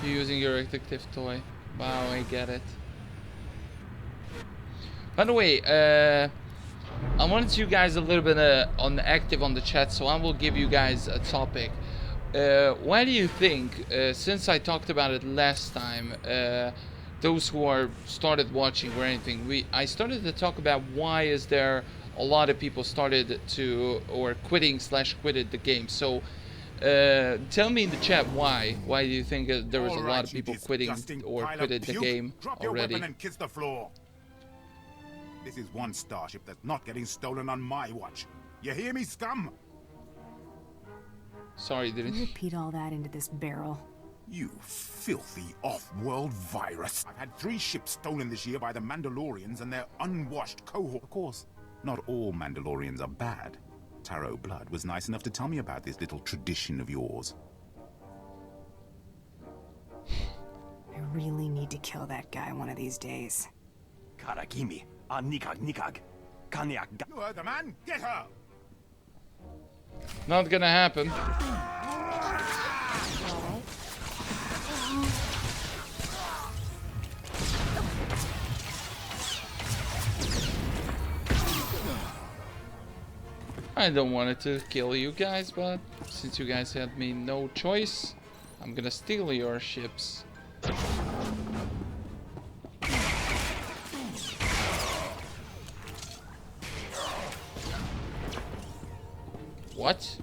You're using your detective toy. Wow, I get it. By the way, I wanted you guys a little bit active on the chat, so I will give you guys a topic. Why do you think, since I talked about it last time, those who are started watching or anything, I started to talk about why is there a lot of people started to or quitted the game. So tell me in the chat why do you think there was a lot of people quitting or quitted the game Drop your already? weapon and kiss the floor. This is one starship that's not getting stolen on my watch. You hear me, scum? Sorry, didn't you repeat all that into this barrel? You filthy off-world virus. I've had 3 ships stolen this year by the Mandalorians and their unwashed cohort. Of course, not all Mandalorians are bad. Taro Blood was nice enough to tell me about this little tradition of yours. I really need to kill that guy one of these days. Karakimi, nikag. Kanyak. You heard the man? Get her! Not gonna happen. I don't want it to kill you guys, but since you guys had me no choice, I'm gonna steal your ships. What?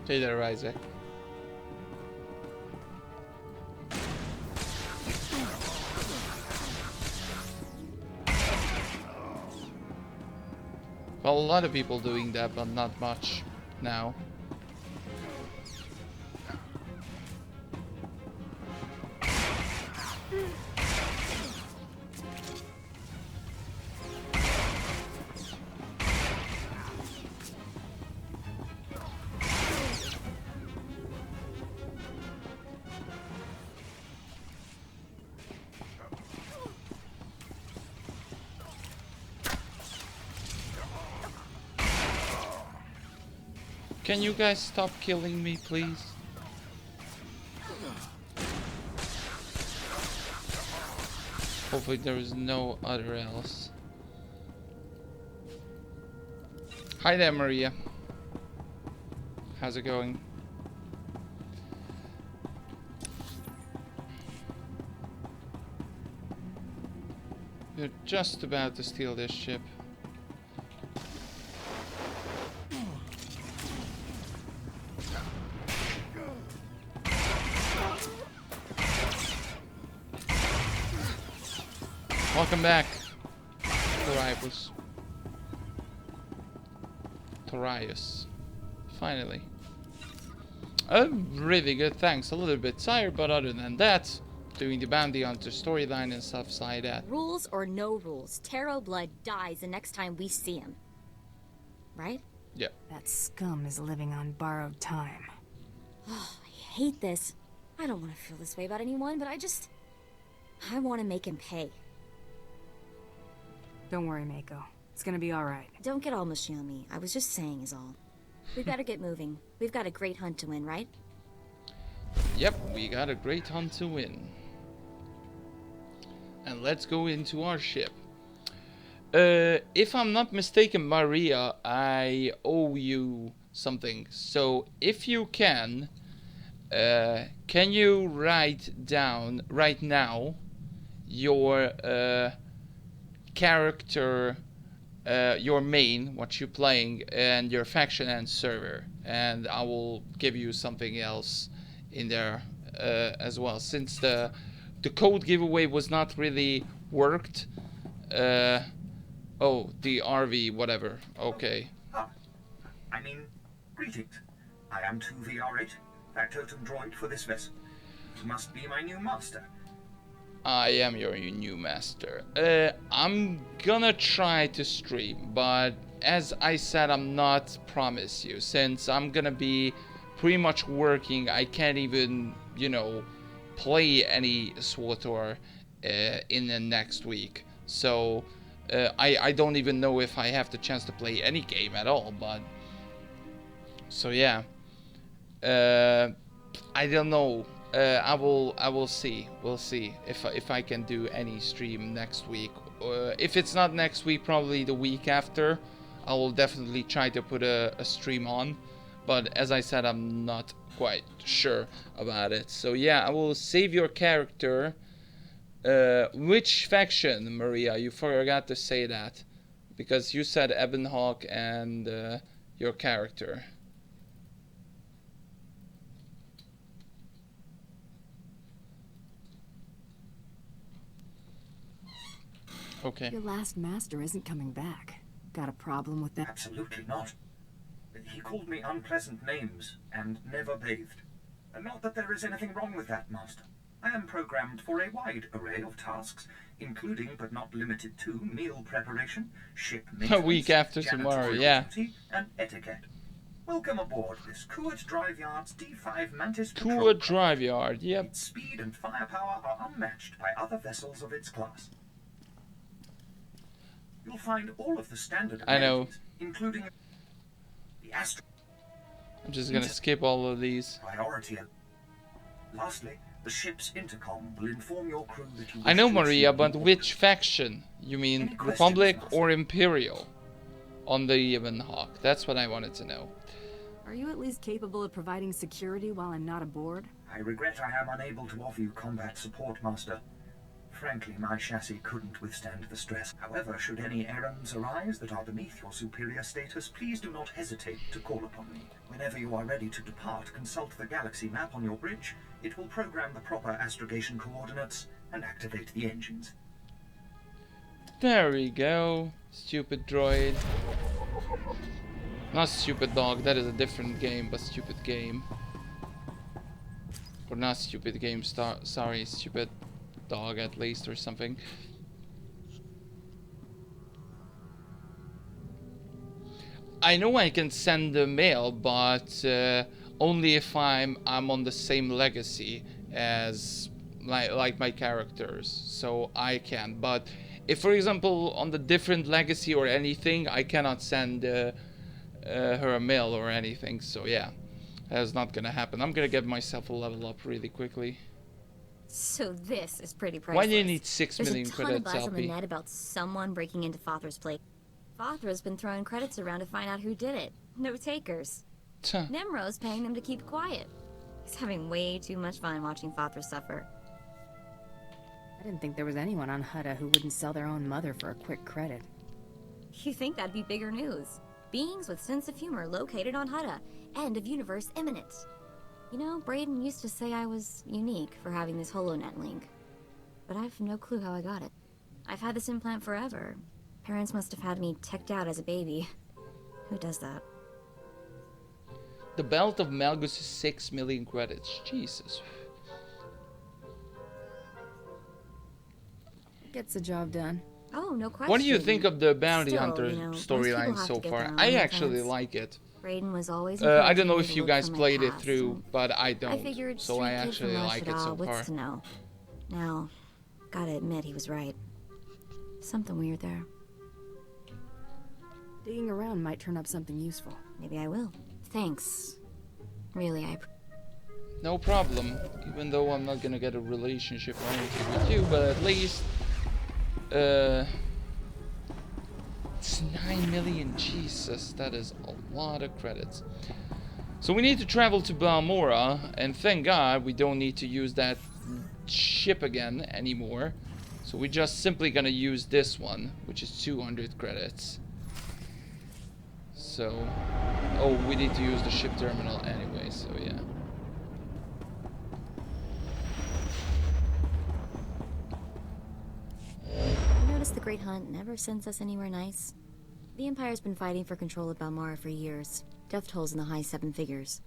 Stay there, Isaac. Well, a lot of people doing that, but not much now. Can you guys stop killing me, please? Hopefully there is no other else. Hi there, Maria. How's it going? We're just about to steal this ship. Welcome back, Torius. Finally. Really good, thanks. A little bit tired, but other than that, doing the bounty hunter storyline and stuff like that. Rules or no rules, Taro Blood dies the next time we see him. Right? Yeah. That scum is living on borrowed time. Oh, I hate this. I don't want to feel this way about anyone, but I want to make him pay. Don't worry, Mako. It's gonna be alright. Don't get all mushy on me. I was just saying is all. We've got to get moving. We've got a great hunt to win, right? Yep, we got a great hunt to win. And let's go into our ship. If I'm not mistaken, Maria, I owe you something. So if you can you write down right now your character, your main, what you're playing, and your faction and server, and I will give you something else in there as well, since the code giveaway was not really worked. Oh, the RV, whatever. Okay. I mean, greetings. I am 2VR8, factotum droid for this vessel. You must be my new master. I am your new master. I'm gonna try to stream, but as I said, I'm not promise you, since I'm gonna be pretty much working. I can't even, you know, play any SWTOR in the next week. So I don't even know if I have the chance to play any game at all, but so yeah. I don't know I will see. We'll see if I can do any stream next week. If it's not next week, probably the week after. I will definitely try to put a stream on. But as I said, I'm not quite sure about it. So yeah, I will save your character. Which faction, Maria? You forgot to say that. Because you said Ebonhawk and your character. Okay. Your last master isn't coming back. Got a problem with that? Absolutely not. He called me unpleasant names and never bathed. Not that there is anything wrong with that, Master. I am programmed for a wide array of tasks, including but not limited to meal preparation, ship maintenance, a week after tomorrow, yeah. Duty, and etiquette. Welcome aboard this Kuwait Drive Yard's D5 Mantis Kuwait Drive Yard, yep. Its speed and firepower are unmatched by other vessels of its class. You'll find all of the standard amenities, including the Astro. I'm just gonna skip all of these. Priority. Lastly, the ship's intercom will inform your crew that you. I know, Maria, but which faction? You mean Republic or Imperial? On the Ebonhawk. That's what I wanted to know. Are you at least capable of providing security while I'm not aboard? I regret I am unable to offer you combat support, Master. Frankly, my chassis couldn't withstand the stress. However, should any errands arise that are beneath your superior status, please do not hesitate to call upon me. Whenever you are ready to depart, consult the galaxy map on your bridge. It will program the proper astrogation coordinates and activate the engines. There we go. Stupid droid. Not stupid dog, that is a different game, but stupid game. Or not stupid game, sorry, stupid dog at least, or something. I know I can send the mail, but only if I'm on the same legacy as like my characters, so I can. But if, for example, on the different legacy or anything, I cannot send her a mail or anything. So yeah, that's not gonna happen. I'm gonna get myself a level up really quickly. So this is pretty priceless. Why do you need 6 million There's a ton credits, of buzz on the LP? net about someone breaking into Fothra's place. Fothra's been throwing credits around to find out who did it. No takers. Nemro's paying them to keep quiet. He's having way too much fun watching Fothra suffer. I didn't think there was anyone on Hutta who wouldn't sell their own mother for a quick credit. You think that'd be bigger news? Beings with sense of humor located on Hutta. End of universe imminent. You know, Brayden used to say I was unique for having this HoloNet link. But I have no clue how I got it. I've had this implant forever. Parents must have had me teched out as a baby. Who does that? The Belt of Malgus is 6 million credits. Jesus. Gets the job done. Oh, no question. What do you think of the Bounty Still, Hunter you know, storyline most so people have to far? get I their own actually implants. like it. Brayden was always I don't know encouraging me if to you look guys for my played it past, through, and but I don't. I figured So I street kid actually from like it so Rashidal, far. what's to know? Now, gotta admit he was right. Something weird there. Digging around might turn up something useful. Maybe I will. Thanks. Really, No problem. Even though I'm not gonna get a relationship or anything with you, but at least it's 9 million. Jesus, that is a lot of credits. So we need to travel to Balmora, and thank God we don't need to use that ship again anymore. So we're just simply gonna use this one, which is 200 credits. So, oh, we need to use the ship terminal anyway, so yeah. I noticed the Great Hunt never sends us anywhere nice. The Empire's been fighting for control of Balmora for years. Death tolls in the high 7 figures.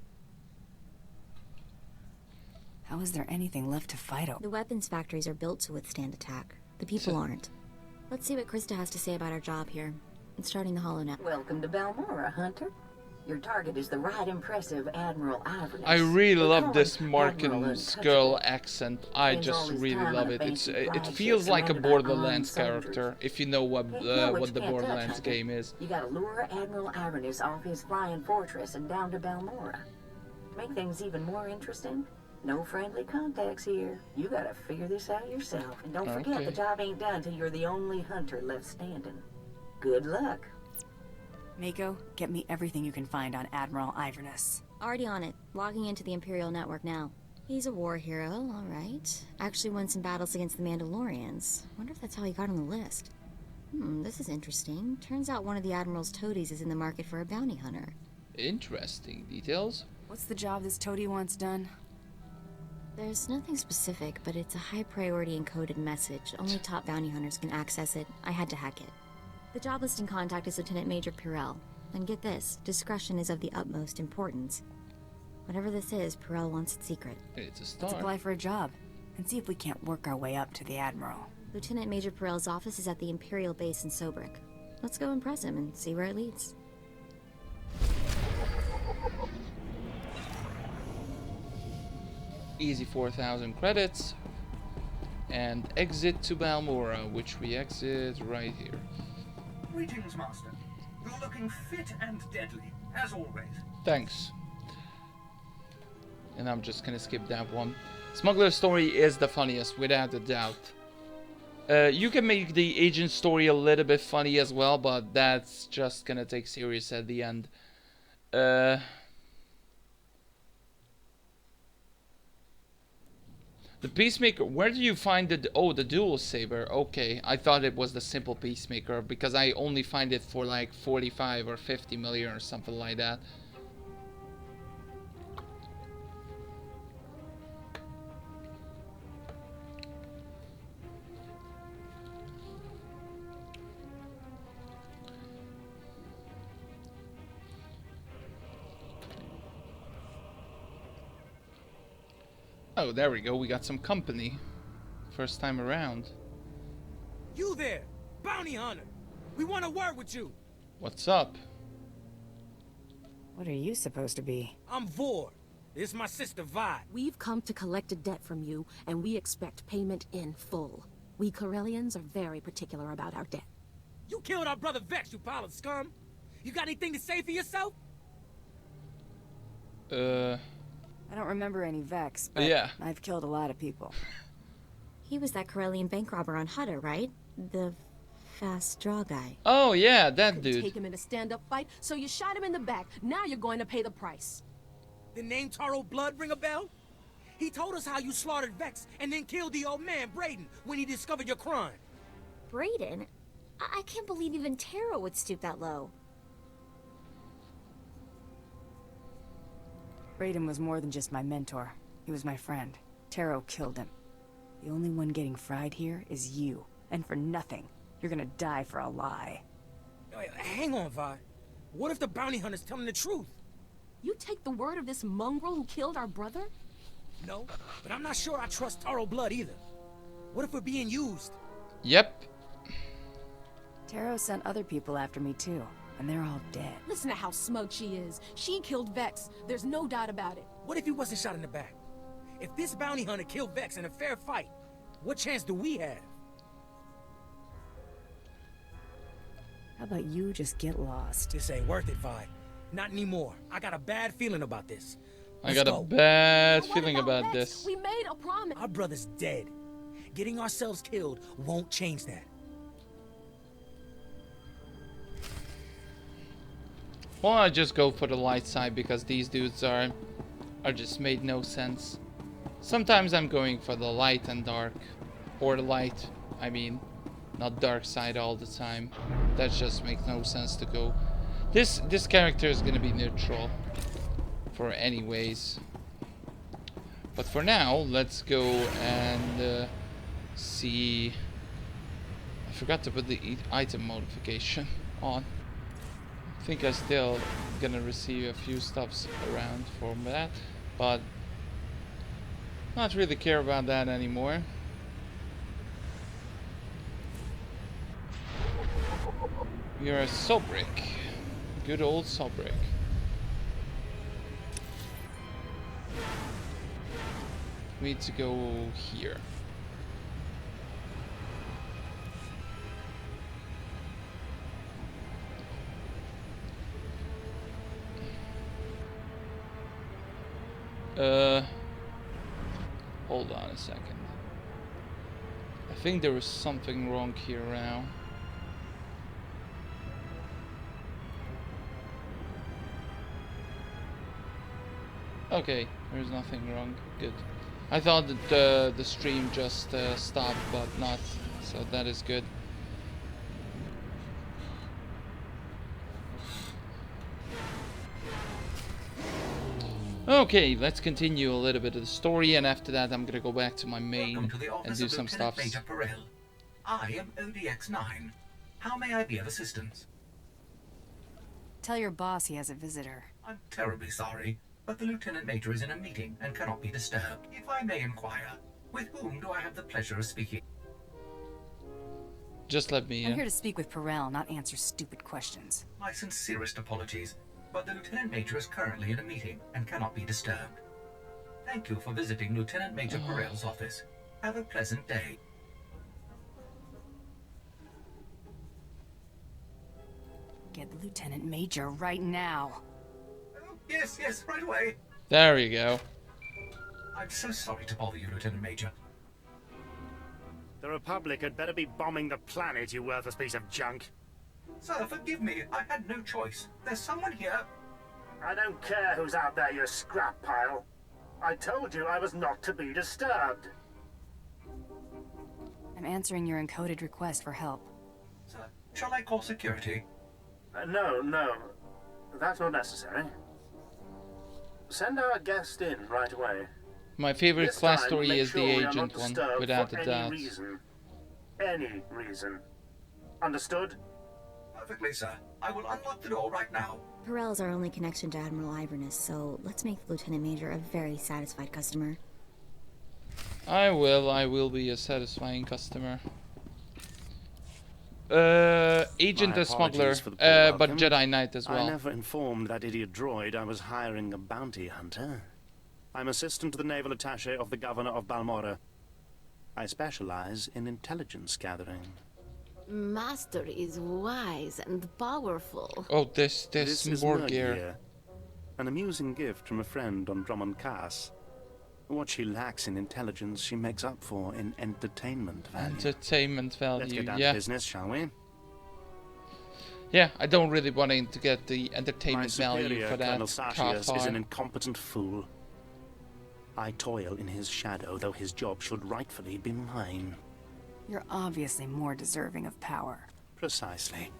How is there anything left to fight over? The weapons factories are built to withstand attack. The people aren't. Let's see what Krista has to say about our job here. And starting the HoloNet. Welcome to Balmora, Hunter. Your target is the right impressive Admiral Iverness. I really love this Admiral Markin's girl accent. I just really love it. It feels like a Borderlands character, if you know what the Borderlands game is. You gotta lure Admiral Iverness off his flying fortress and down to Balmora. To make things even more interesting, No friendly contacts here. You gotta figure this out yourself. And don't forget, Okay. the job ain't done till you're the only hunter left standing. Good luck. Mako, get me everything you can find on Admiral Iverness. Already on it. Logging into the Imperial network now. He's a war hero, all right. Actually won some battles against the Mandalorians. Wonder if that's how he got on the list. This is interesting. Turns out one of the Admiral's toadies is in the market for a bounty hunter. Interesting details. What's the job this toady wants done? There's nothing specific, but it's a high priority encoded message. Only top bounty hunters can access it. I had to hack it. The job listing contact is Lieutenant Major Pirel. And get this, discretion is of the utmost importance. Whatever this is, Pirel wants it secret. It's a SWTOR. Let's apply for a job and see if we can't work our way up to the Admiral. Lieutenant Major Pirel's office is at the Imperial base in Sobrik. Let's go impress him and see where it leads. Easy 4,000 credits. And exit to Balmora, which we exit right here. Greetings, Master. You're looking fit and deadly, as always. Thanks. And I'm just gonna skip that one. Smuggler's story is the funniest, without a doubt. You can make the agent story a little bit funny as well, but that's just gonna take serious at the end. The Peacemaker, where do you find the... Oh, the dual saber. Okay, I thought it was the simple Peacemaker because I only find it for like 45 or 50 million or something like that. Oh, there we go. We got some company. First time around. You there, bounty hunter. We want to work with you. What's up? What are you supposed to be? I'm Vor. This is my sister Vi. We've come to collect a debt from you, and we expect payment in full. We Corellians are very particular about our debt. You killed our brother Vex, you pile of scum. You got anything to say for yourself? I don't remember any Vex, but yeah. I've killed a lot of people. He was that Corellian bank robber on Hutta, right? The fast draw guy. Oh yeah, that Couldn't dude. take him in a stand-up fight, so you shot him in the back. Now you're going to pay the price. The name Taro Blood ring a bell? He told us how you slaughtered Vex and then killed the old man, Brayden, when he discovered your crime. Brayden? I can't believe even Taro would stoop that low. Brayden was more than just my mentor. He was my friend. Taro killed him. The only one getting fried here is you. And for nothing. You're gonna die for a lie. Wait, hang on, Vi. What if the bounty hunter's telling the truth? You take the word of this mongrel who killed our brother? No, but I'm not sure I trust Taro Blood either. What if we're being used? Yep. Taro sent other people after me too. And they're all dead. Listen to how smug she is. She killed Vex. There's no doubt about it. What if he wasn't shot in the back? If this bounty hunter killed Vex in a fair fight, what chance do we have? How about you just get lost? This ain't worth it, Vi. Not anymore. I got a bad feeling about this. I got a bad feeling about Vex? this. We made a promise. Our brother's dead. Getting ourselves killed won't change that. Well, I just go for the light side because these dudes are just made no sense. Sometimes I'm going for the light and dark, or the light, I mean, not dark side all the time. That just makes no sense to go. This character is gonna be neutral for anyways. But for now, let's go and see. I forgot to put the item modification on. I think I still gonna receive a few stuffs around for that, but not really care about that anymore. We are a Sobrik. Good old Sobrik. We need to go here. Hold on a second. I think there is something wrong here now. Okay, there's nothing wrong. Good. I thought that the stream just stopped, but not. So that is good. Okay, let's continue a little bit of the story, and after that I'm gonna go back to my main and do some stuff. Major Perel. I am ODX-9. How may I be of assistance? Tell your boss he has a visitor. I'm terribly sorry, but the Lieutenant Major is in a meeting and cannot be disturbed. If I may inquire, with whom do I have the pleasure of speaking? Just let me in. I'm here to speak with Perel, not answer stupid questions. My sincerest apologies, but the Lieutenant Major is currently in a meeting and cannot be disturbed. Thank you for visiting Lieutenant Major Perel's office. Have a pleasant day. Get the Lieutenant Major right now. Oh, yes, right away. There you go. I'm so sorry to bother you, Lieutenant Major. The Republic had better be bombing the planet, you worthless piece of junk. Sir, forgive me. I had no choice. There's someone here. I don't care who's out there, you scrap pile. I told you I was not to be disturbed. I'm answering your encoded request for help. Sir, shall I call security? No. That's not necessary. Send our guest in right away. My favorite This class time, story make is sure the we are agent not one, disturbed without for a doubt. Any reason. Understood? Perfectly, sir. I will unlock the door right now. Perel's our only connection to Admiral Iverness, so let's make the Lieutenant Major a very satisfied customer. I will be a satisfying customer. Agent a smuggler, but Jedi Knight as well. I never informed that idiot droid I was hiring a bounty hunter. I'm assistant to the naval attaché of the governor of Balmora. I specialize in intelligence gathering. Master is wise and powerful. Oh, this is more Murg gear. here. An amusing gift from a friend on Drummond Cass. What she lacks in intelligence, she makes up for in entertainment value. Entertainment value, Let's get down yeah. to business, shall we? Yeah, I don't really want to get the entertainment My value superior, for that Colonel car Sartius, is an far. incompetent fool. I toil in his shadow, though his job should rightfully be mine. You're obviously more deserving of power. Precisely.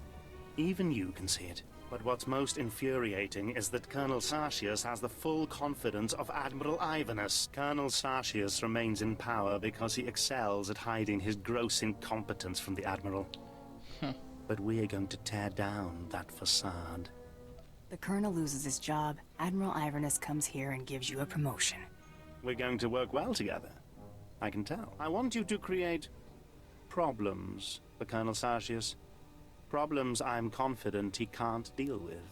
Even you can see it. But what's most infuriating is that Colonel Sartius has the full confidence of Admiral Iverness. Colonel Sartius remains in power because he excels at hiding his gross incompetence from the Admiral. But we're going to tear down that facade. The Colonel loses his job, Admiral Iverness comes here and gives you a promotion. We're going to work well together. I can tell. I want you to create problems for Colonel Sartius. Problems I'm confident he can't deal with.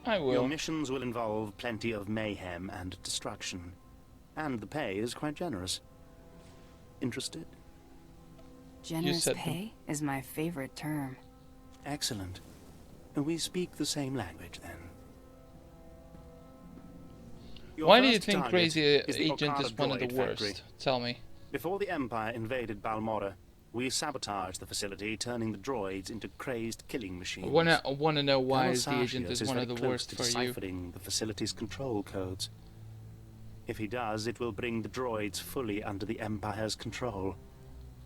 I will. Your missions will involve plenty of mayhem and destruction. And the pay is quite generous. Interested? Generous pay is my favorite term. Excellent. We speak the same language, then. Your Why do you first think target Crazy is the Agent Iokath is one of the droid worst? factory. Tell me. Before the Empire invaded Balmora, we sabotaged the facility, turning the droids into crazed killing machines. I wanna know why Colonel the agent Sartius is one of very the close worst to for you. deciphering the facility's control codes. If he does, it will bring the droids fully under the Empire's control.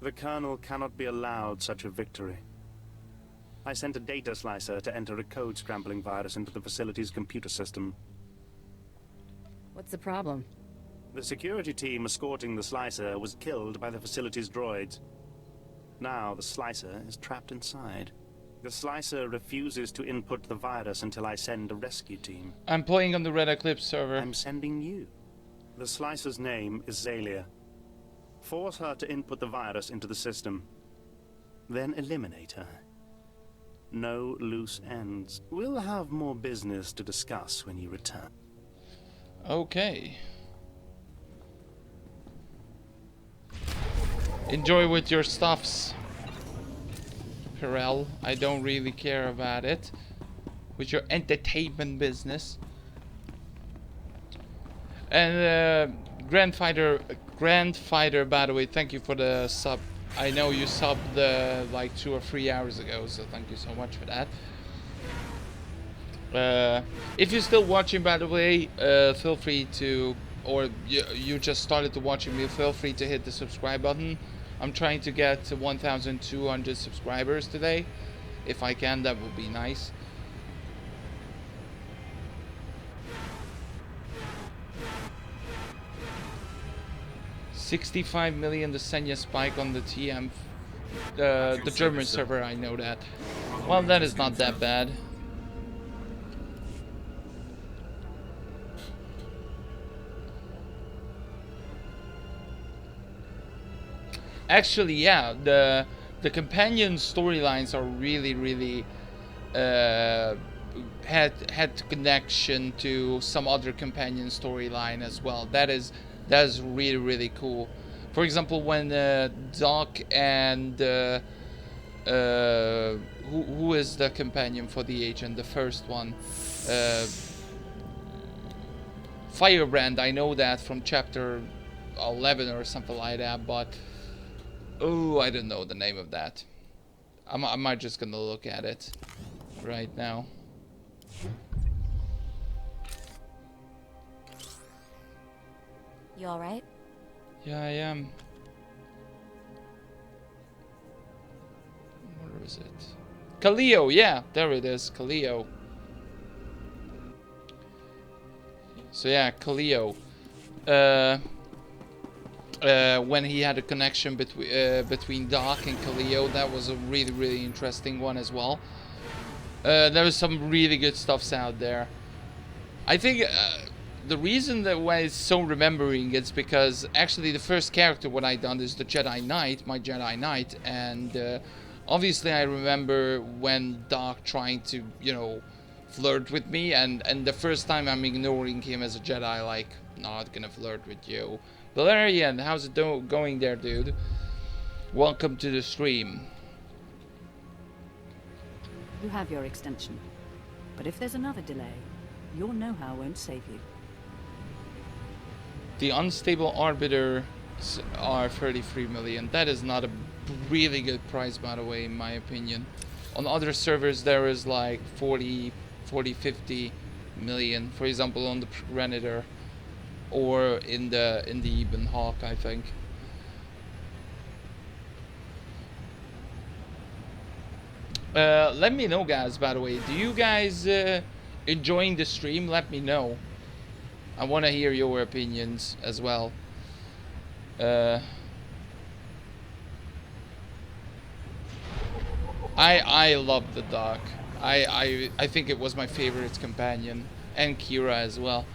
The Colonel cannot be allowed such a victory. I sent a data slicer to enter a code-scrambling virus into the facility's computer system. What's the problem? The security team escorting the slicer was killed by the facility's droids. Now the slicer is trapped inside. The slicer refuses to input the virus until I send a rescue team. I'm playing on the Red Eclipse server. I'm sending you. The slicer's name is Zalia. Force her to input the virus into the system. Then eliminate her. No loose ends. We'll have more business to discuss when you return. Okay. Enjoy with your stuffs, Perel. I don't really care about it. With your entertainment business. And Grandfighter, by the way, thank you for the sub. I know you subbed like 2 or 3 hours ago, so thank you so much for that. If you're still watching, by the way, feel free to, or you just started to watching me, feel free to hit the subscribe button. I'm trying to get to 1,200 subscribers today. If I can, that would be nice. $65 million the Senya spike on the TM, the German server. I know that. Well, that is not that bad. Actually, yeah, the companion storylines are really had connection to some other companion storyline as well. That is really cool. For example, when Doc and who is the companion for the agent, the first one, Firebrand. I know that from chapter 11 or something like that, but oh, I don't know the name of that. I'm just gonna look at it right now. You alright? Yeah, I am. Where is it? Kaleo, yeah, there it is, Kaleo. So yeah, Kaleo. When he had a connection between Doc and Kaleo, that was a really interesting one as well. There was some really good stuffs out there. I think the reason that why it's so remembering is because actually the first character what I done is the Jedi Knight, my Jedi Knight, and obviously I remember when Doc trying to, you know, flirt with me, and the first time I'm ignoring him as a Jedi, like, not gonna flirt with you. Valerian, how's it going there, dude? Welcome to the stream. You have your extension, but if there's another delay, your know-how won't save you. The unstable arbiter are 33 million. That is not a really good price, by the way, in my opinion. On other servers, there is like 40, 50 million. For example, on the Predator, or in the Eben Hawk, I think. Let me know, guys, by the way. Do you guys enjoying the stream? Let me know. I want to hear your opinions as well. I love the Doc. I think it was my favorite companion, and Kira as well.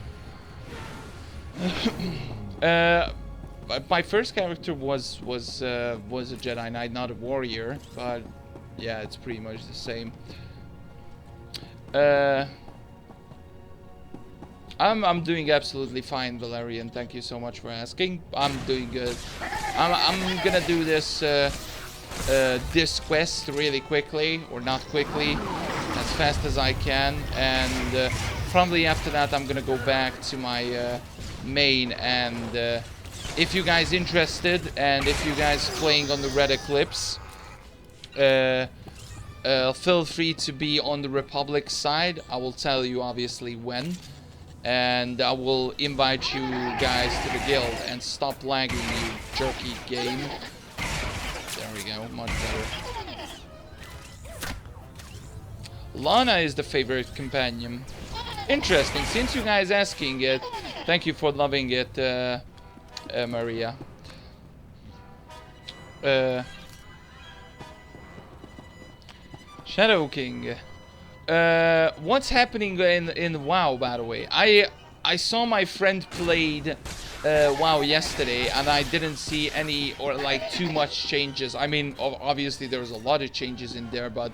My first character was a Jedi Knight, not a warrior, but yeah, it's pretty much the same. I'm doing absolutely fine, Valerian. Thank you so much for asking. I'm doing good. I'm gonna do this this quest really quickly, or not quickly, as fast as I can, and probably after that I'm gonna go back to my main. And if you guys interested, and if you guys playing on the Red Eclipse, feel free to be on the Republic side. I will tell you obviously when. And I will invite you guys to the guild, and stop lagging, you jerky game. There we go, much better. Lana is the favorite companion. Interesting, since you guys asking it, thank you for loving it, Maria. Shadow King. What's happening in WoW, by the way? I saw my friend played WoW yesterday, and I didn't see any or like too much changes. I mean, obviously there was a lot of changes in there, but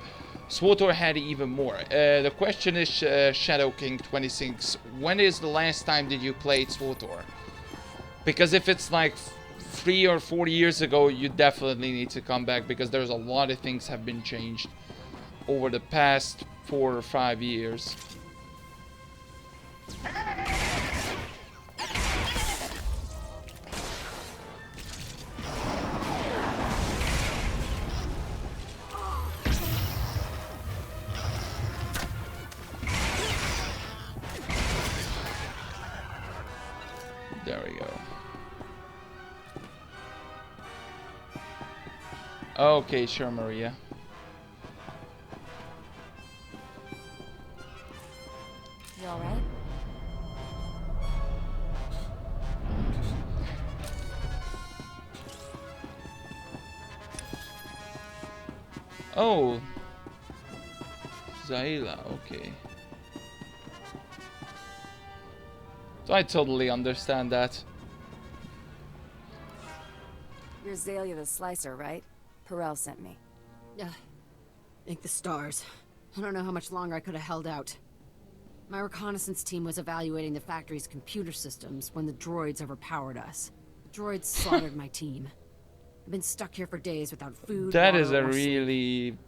SWTOR had even more. The question is, Shadow King 26, when is the last time did you play SWTOR? Because if it's like 3 or 4 years ago, you definitely need to come back, because there's a lot of things have been changed over the past 4 or 5 years. There we go. Okay, sure, Maria. You alright? Oh. Zayla, okay. So I totally understand that. You're Azalea the Slicer, right? Perel sent me. Thank the stars. I don't know how much longer I could have held out. My reconnaissance team was evaluating the factory's computer systems when the droids overpowered us. The droids slaughtered my team. I've been stuck here for days without food. That water, is a or sleep. really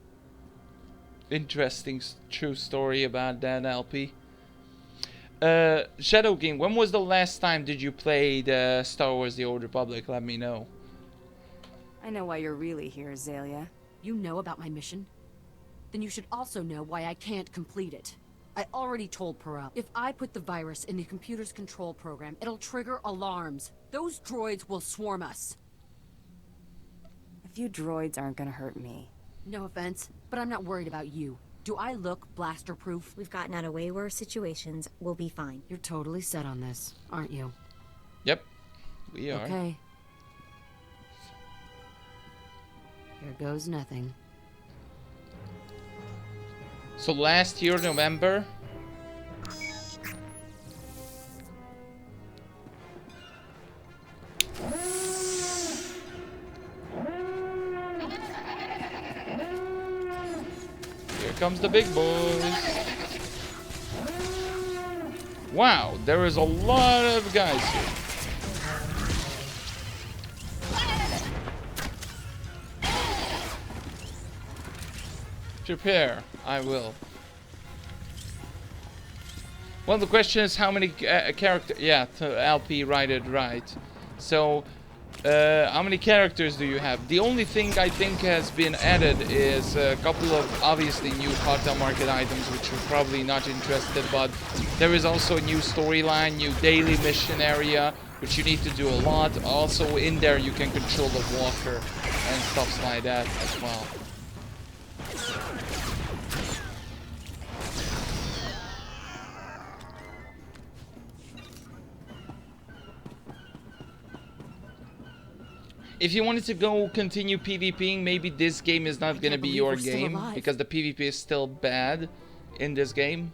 interesting true story about that, LP. Shadow King, when was the last time did you play the Star Wars The Old Republic? Let me know. I know why you're really here, Azalea. You know about my mission? Then you should also know why I can't complete it. I already told Perel, if I put the virus in the computer's control program, it'll trigger alarms. Those droids will swarm us. A few droids aren't gonna hurt me. No offense, but I'm not worried about you. Do I look blaster-proof? We've gotten out of way worse situations. We'll be fine. You're totally set on this, aren't you? Yep, we are. Okay. Here goes nothing. So last year, November. Here comes the big boys. Wow, there is a lot of guys here. Prepare, I will. Well, the question is how many characters. Yeah, LP right it right. So, how many characters do you have? The only thing I think has been added is a couple of obviously new cartel market items, which you're probably not interested. But there is also a new storyline, new daily mission area, which you need to do a lot. Also, in there you can control the walker and stuff like that as well. If you wanted to go continue PvPing, maybe this game is not gonna be your game because the PvP is still bad in this game.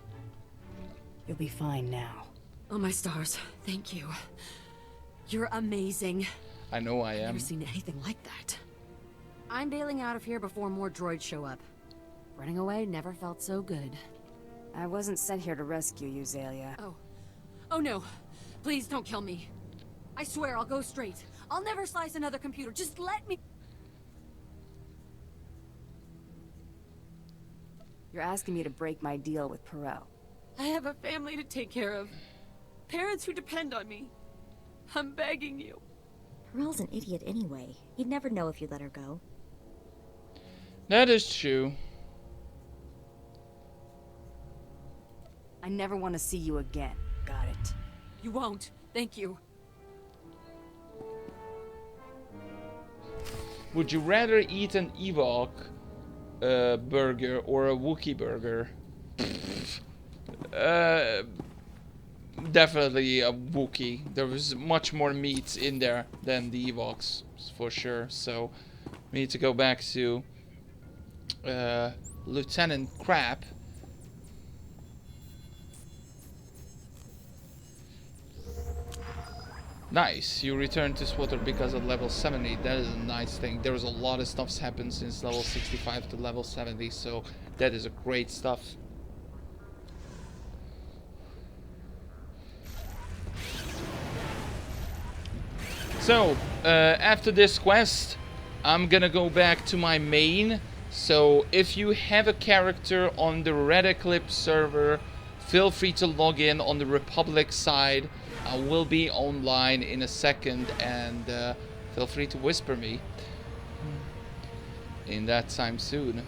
You'll be fine now. Oh my stars, thank you. You're amazing. I know I am. I've never seen anything like that. I'm bailing out of here before more droids show up. Running away never felt so good. I wasn't sent here to rescue you, Azalea. Oh no. Please don't kill me. I swear I'll go straight. I'll never slice another computer. Just let me... You're asking me to break my deal with Perel. I have a family to take care of. Parents who depend on me. I'm begging you. Perel's an idiot anyway. He'd never know if you let her go. That is true. I never want to see you again. Got it. You won't. Thank you. Would you rather eat an Ewok burger or a Wookiee burger? Definitely a Wookiee. There was much more meat in there than the Ewoks, for sure. So we need to go back to Lieutenant Crap. Nice, you returned to SWTOR because of level 70. That is a nice thing. There was a lot of stuff's happened since level 65 to level 70, so that is a great stuff. So, after this quest, I'm gonna go back to my main. So, if you have a character on the Red Eclipse server, feel free to log in on the Republic side. I will be online in a second, and feel free to whisper me in that time soon.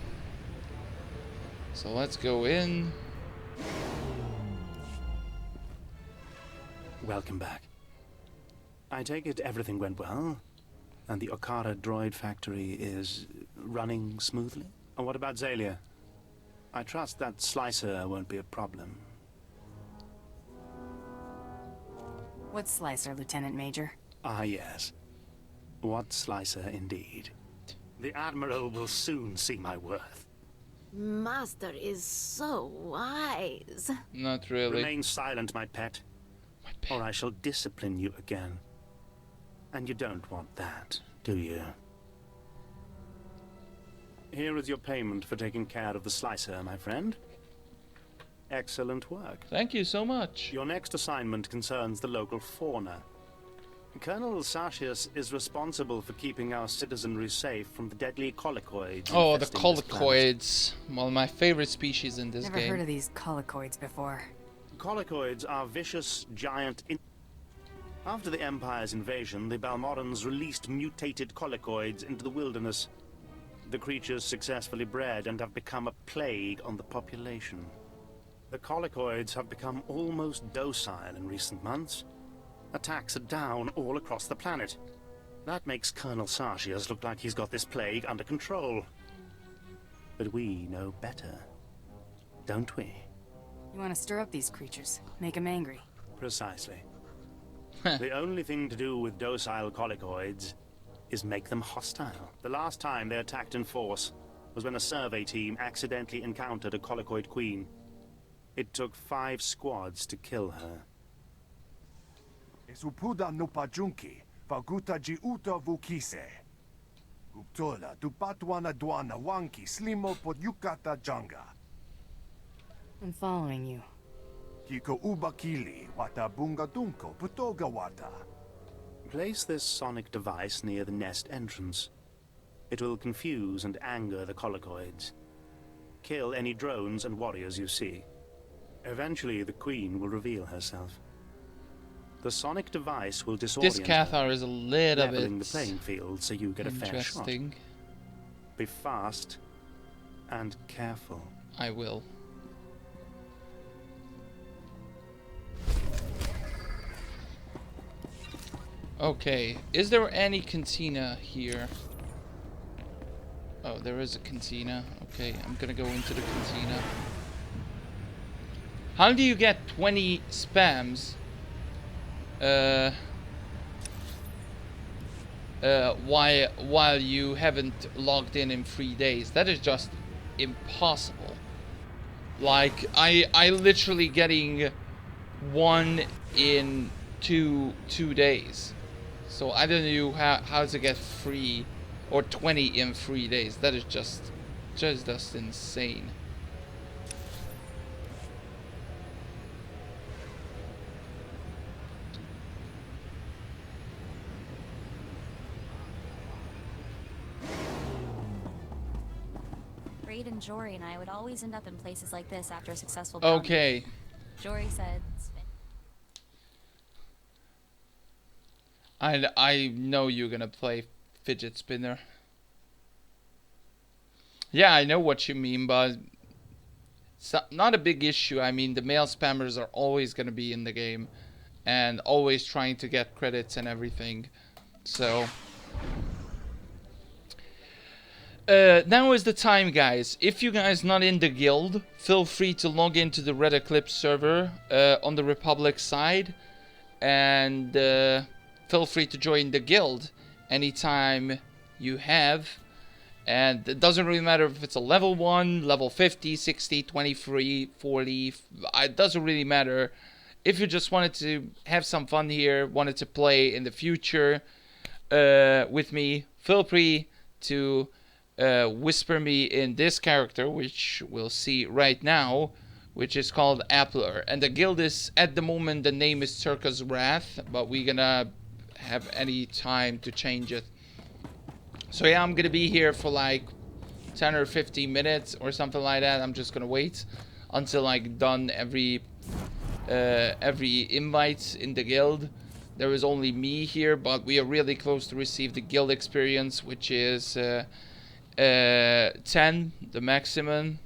So let's go in. Welcome back. I take it everything went well, and the Okara droid factory is running smoothly? And what about Zalia? I trust that Slicer won't be a problem. What Slicer, Lieutenant Major? Ah, yes. What Slicer, indeed. The Admiral will soon see my worth. Master is so wise. Not really. Remain silent, my pet, or I shall discipline you again. And you don't want that, do you? Here is your payment for taking care of the Slicer, my friend. Excellent work. Thank you so much. Your next assignment concerns the local fauna. Colonel Sartius is responsible for keeping our citizenry safe from the deadly colicoids. Oh, the colicoids. Well, my favorite species in this game. Never heard of these colicoids before. Colicoids are vicious, giant... After the Empire's invasion, the Balmorans released mutated colicoids into the wilderness. The creatures successfully bred and have become a plague on the population. The colicoids have become almost docile in recent months. Attacks are down all across the planet. That makes Colonel Sartius look like he's got this plague under control. But we know better, don't we? You want to stir up these creatures, make them angry. Precisely. The only thing to do with docile colicoids is make them hostile. The last time they attacked in force was when a survey team accidentally encountered a colicoid queen. It took 5 squads to kill her. Esupuda no pajunki, faguta ji uta vukise. Uptola dupatwana dwana wanki slimo pod yukata janga. I'm following you. Kiko ubakili wata bunga dunko putoga wata. Place this sonic device near the nest entrance. It will confuse and anger the colicoids. Kill any drones and warriors you see. Eventually, the queen will reveal herself. The sonic device will disorient this Cathar is a little leveling bit the playing field so you get a fair shot. Be fast and careful. I will. Okay, is there any cantina here? Oh, there is a cantina. Okay, I'm gonna go into the cantina. How do you get 20 spams? While you haven't logged in 3 days? That is just impossible. Like, I literally getting 1 in two days. So I don't know how to get 3 or 20 in 3 days. That is just insane. Braden, Jory, and I would always end up in places like this after a successful Okay. Jory said... I know you're gonna play fidget spinner. Yeah, I know what you mean, but it's not a big issue. I mean, the male spammers are always gonna be in the game and always trying to get credits and everything. So now is the time, guys. If you guys not in the guild, feel free to log into the Red Eclipse server on the Republic side, and feel free to join the guild anytime you have. And it doesn't really matter if it's a level 1, level 50, 60, 23, 40. It doesn't really matter. If you just wanted to have some fun here, wanted to play in the future with me, feel free to whisper me in this character, which we'll see right now, which is called Appler. And the guild is, at the moment, the name is Circus Wrath, but we're gonna have any time to change it. So yeah, I'm gonna be here for like 10 or 15 minutes or something like that. I'm just gonna wait until like done every invite in the guild. There is only me here, but we are really close to receive the guild experience, which is 10, the maximum.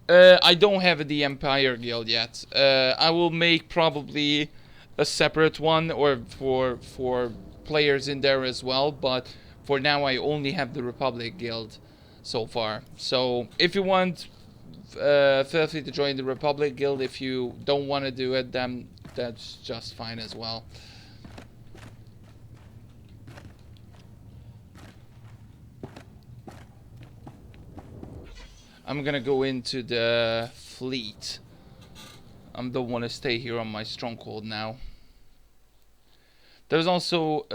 I don't have the Empire guild yet. I will make probably a separate one, or for players in there as well, but for now I only have the Republic Guild so far. So if you want, feel free to join the Republic Guild. If you don't want to do it, then that's just fine as well. I'm gonna go into the fleet. I don't want to stay here on my stronghold now. There's also,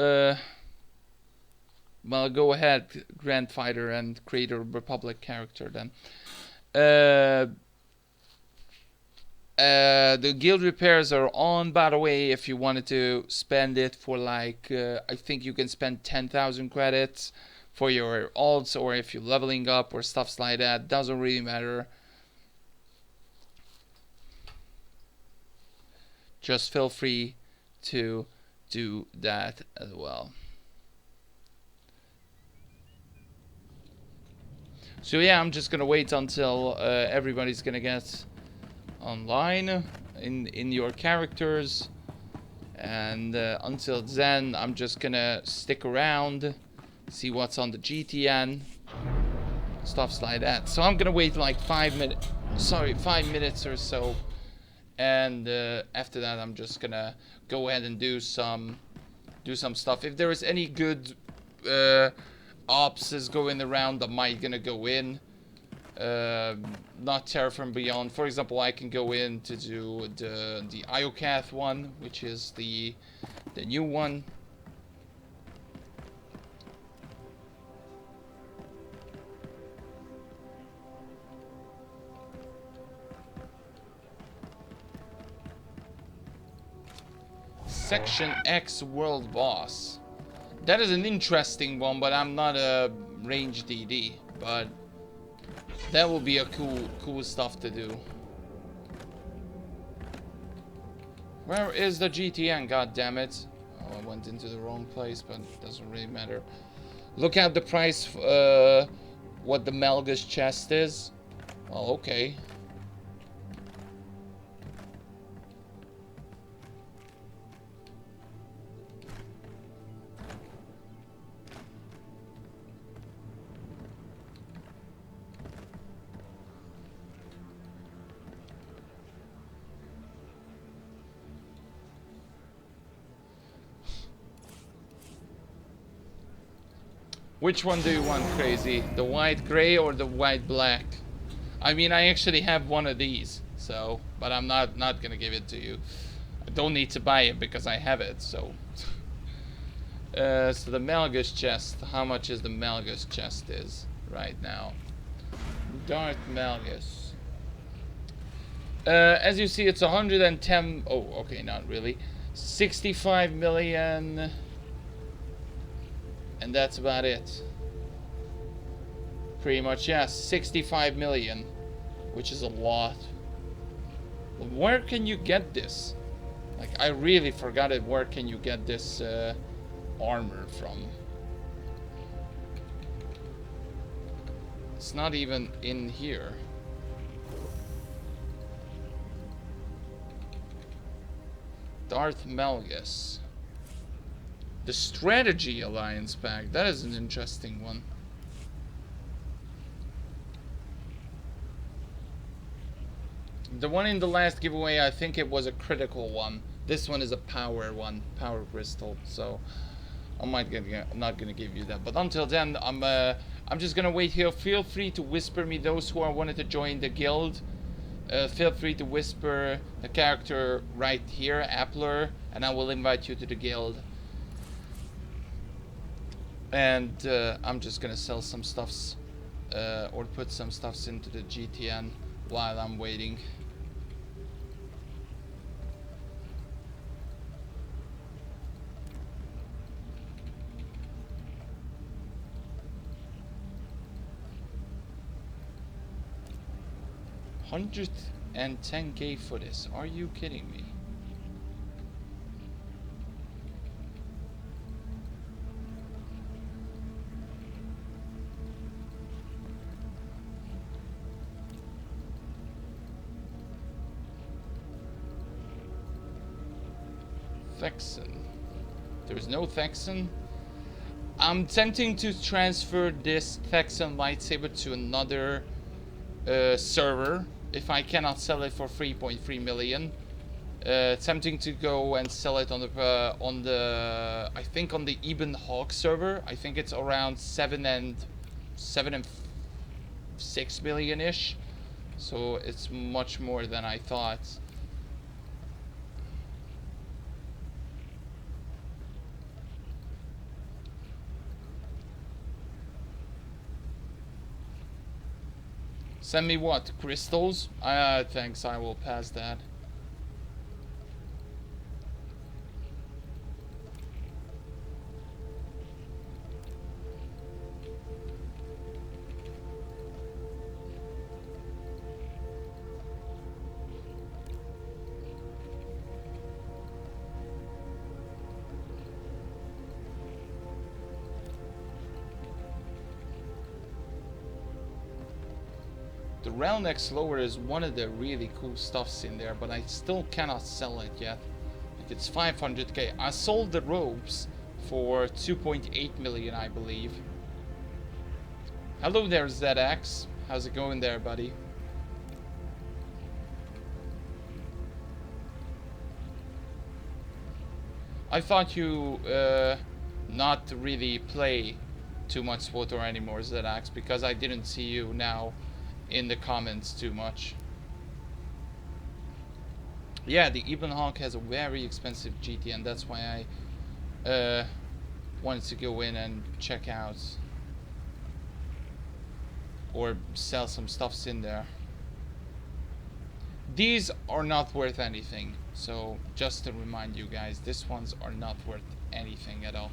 well, go ahead, Grand Fighter, and create a Republic character then. The guild repairs are on, by the way, if you wanted to spend it for like, I think you can spend 10,000 credits for your alts, or if you're leveling up or stuffs like that, doesn't really matter. Just feel free to do that as well. So yeah, I'm just gonna wait until everybody's gonna get online in your characters, and until then I'm just gonna stick around, see what's on the GTN, stuffs like that. So I'm gonna wait like 5 minutes or so, and after that I'm just gonna go ahead and do some stuff. If there is any good ops is going around, I might gonna go in. Not Terraform Beyond. For example, I can go in to do the Iokath one, which is the new one. Section X World Boss. That is an interesting one, but I'm not a range DD, but that will be a cool stuff to do. Where is the GTN? God damn it! Oh, I went into the wrong place, but it doesn't really matter. Look at the price. What the Melgus chest is. Well, okay. Which one do you want, Crazy? The white gray or the white black? I mean, I actually have one of these, so, but I'm not gonna give it to you. I don't need to buy it because I have it, so. So the Melgus chest, how much is the Melgus chest is right now? Darth Melgus. As you see, it's 110, oh, okay, not really. 65 million. And that's about it. Pretty much, yes. 65 million. Which is a lot. Where can you get this? Like, I really forgot it. Where can you get this armor from? It's not even in here. Darth Melgus. The Strategy Alliance pack. That is an interesting one. The one in the last giveaway, I think it was a critical one. This one is a power one, power crystal. So I'm not gonna give you that. But until then, I'm just gonna wait here. Feel free to whisper me those who are wanted to join the guild. Feel free to whisper the character right here, Appler, and I will invite you to the guild. And I'm just gonna sell some stuffs or put some stuffs into the GTN while I'm waiting. $110K for this. Are you kidding me? Thexan. There's no Thexan. I'm tempting to transfer this Thexan lightsaber to another server if I cannot sell it for 3.3 million. Tempting to go and sell it on the I think on the Eben Hawk server. I think it's around 7 and 6 million ish. So it's much more than I thought. Send me what? Crystals? Thanks, I will pass that. The Relnex Lower is one of the really cool stuffs in there, but I still cannot sell it yet. Like it's 500k. I sold the robes for 2.8 million, I believe. Hello there, ZX. How's it going there, buddy? I thought you not really play too much SWTOR anymore, ZX, because I didn't see you now in the comments too much. Yeah, the Eben Hawk has a very expensive GT, and that's why I wanted to go in and check out or sell some stuffs in there. These are not worth anything, so just to remind you guys, these ones are not worth anything at all.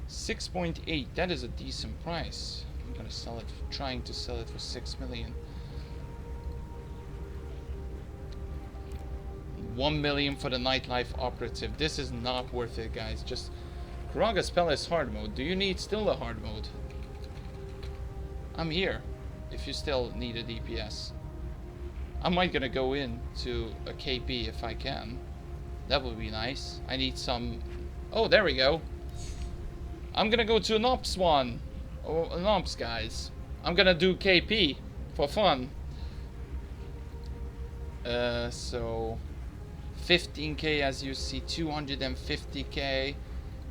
$6.8, that is a decent price. I'm gonna sell it, trying to sell it for 6 million. 1 million for the nightlife operative. This is not worth it, guys. Just Karaga's Palace hard mode. Do you need still a hard mode? I'm here if you still need a DPS. I might gonna go in to a KP if I can. That would be nice. I need some. Oh, there we go. I'm gonna go to an Ops one. Oh, an Ops, guys. I'm gonna do KP for fun. So 15k, as you see, 250k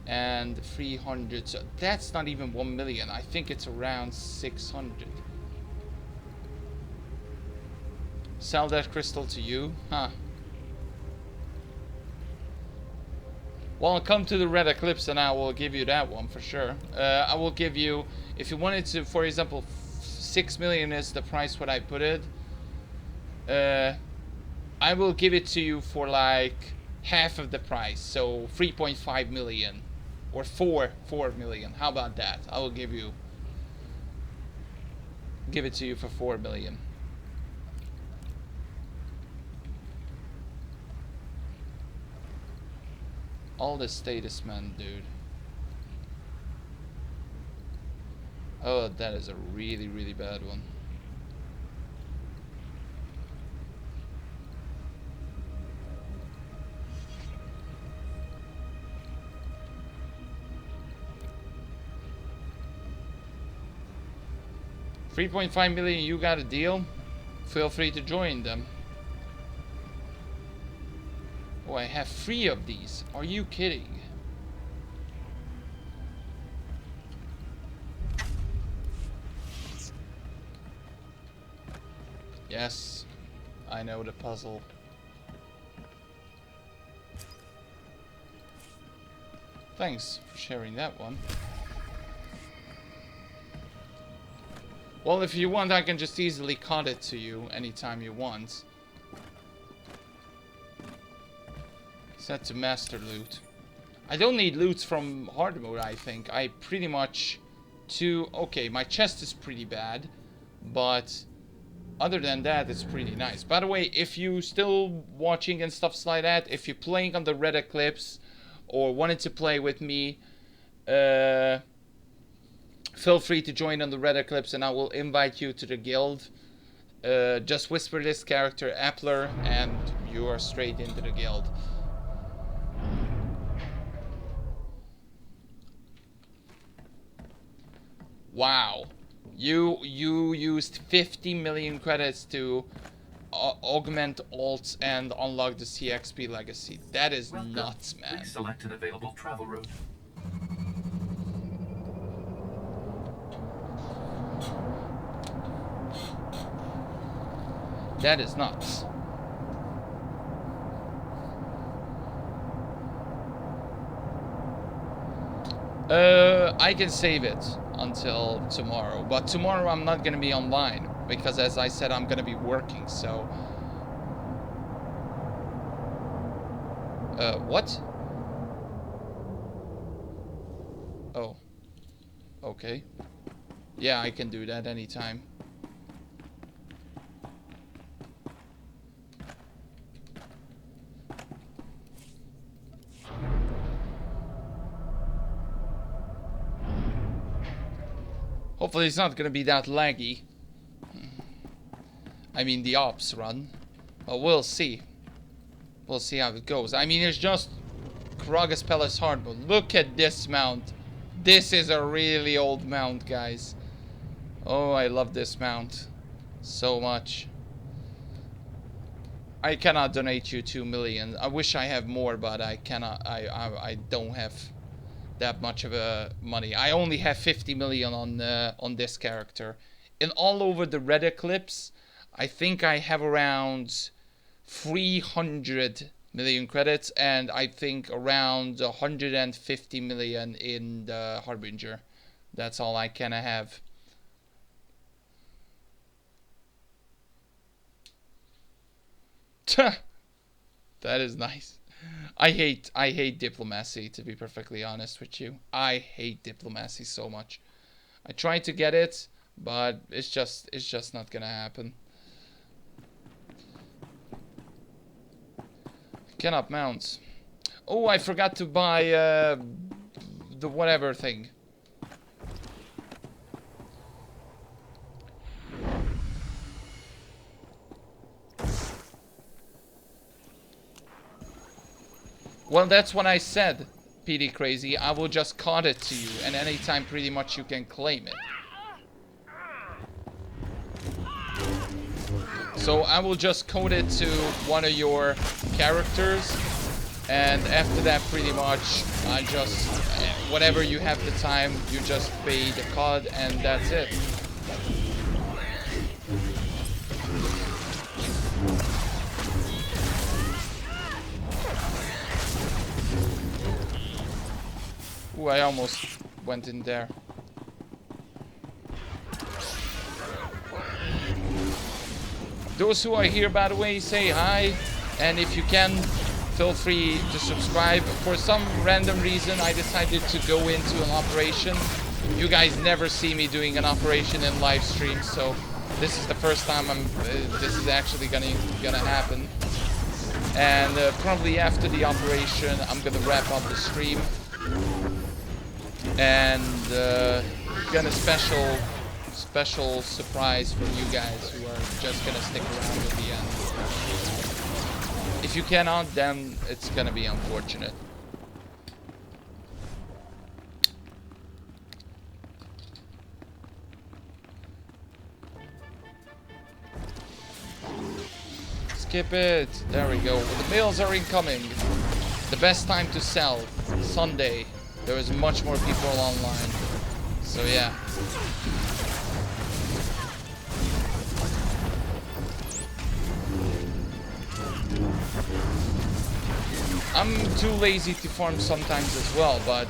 and 300. So that's not even 1 million. I think it's around 600. Sell that crystal to you? Huh. Well, come to the Red Eclipse and I will give you that one for sure. I will give you, if you wanted to, for example, 6 million is the price what I put it. I will give it to you for like half of the price, so 3.5 million or 4 million. How about that? I will give it to you for 4 million. All the status men, dude. Oh, that is a really, really bad one. $3.5 million, you got a deal? Feel free to join them. Oh, I have 3 of these. Are you kidding? Yes, I know the puzzle. Thanks for sharing that one. Well, if you want, I can just easily cut it to you anytime you want. Set to master loot. I don't need loots from hard mode, I think. I pretty much okay, my chest is pretty bad, but other than that, it's pretty nice. By the way, if you still watching and stuff like that, if you're playing on the Red Eclipse or wanted to play with me, feel free to join on the Red Eclipse and I will invite you to the guild. just whisper this character, Appler, and you are straight into the guild. Wow. You used 50 million credits to augment alts and unlock the CXP legacy. That is nuts, man. Please select an available travel route. That is nuts. I can save it until tomorrow, but tomorrow I'm not gonna be online because, as I said, I'm gonna be working, so... what? Oh. Okay. Yeah, I can do that anytime. Hopefully it's not gonna be that laggy. I mean, the ops run. But we'll see. We'll see how it goes. I mean, it's just Kragas Palace hard, but look at this mount. This is a really old mount, guys. Oh, I love this mount so much. I cannot donate you 2 million. I wish I have more, but I cannot. I don't have that much of money. I only have 50 million on this character. And all over the Red Eclipse, I think I have around 300 million credits, and I think around 150 million in the Harbinger. That's all I can have. That is nice. I hate diplomacy, to be perfectly honest with you. I hate diplomacy so much. I try to get it, but it's just not gonna happen. Cannot mount. Oh, I forgot to buy the whatever thing. Well, that's what I said, PD Crazy. I will just code it to you, and anytime pretty much you can claim it. So I will just code it to one of your characters, and after that pretty much I just, whatever you have the time, you just pay the code and that's it. Ooh, I almost went in there. Those who are here, by the way, say hi, and if you can, feel free to subscribe. For some random reason, I decided to go into an operation. You guys never see me doing an operation in live stream, so this is the first time this is actually gonna happen. And probably after the operation, I'm gonna wrap up the stream and gonna special surprise for you guys who are just gonna stick around at the end. If you cannot, then it's gonna be unfortunate. Skip it. There we go. The mails are incoming. The best time to sell, Sunday. There is much more people online. So yeah. I'm too lazy to farm sometimes as well, but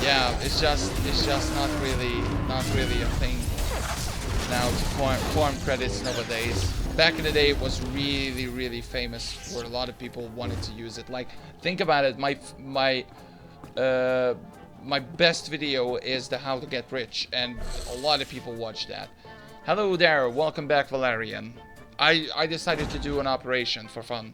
yeah, it's just not really a thing now to farm credits nowadays. Back in the day, it was really famous, where a lot of people wanted to use it. Like, think about it. My best video is the how to get rich, and a lot of people watch that. Hello there, welcome back, Valerian. I decided to do an operation for fun.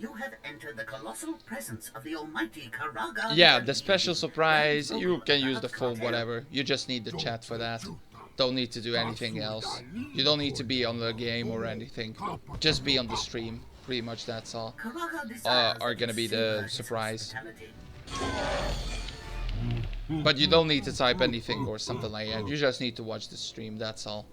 You have entered the colossal presence of the almighty Karaga. Yeah, the special surprise, you can use the full whatever. You just need the chat for that. Don't need to do anything else. You don't need to be on the game or anything. Just be on the stream. Pretty much that's all. Are gonna be the surprise. But you don't need to type anything or something like that. You just need to watch the stream, that's all.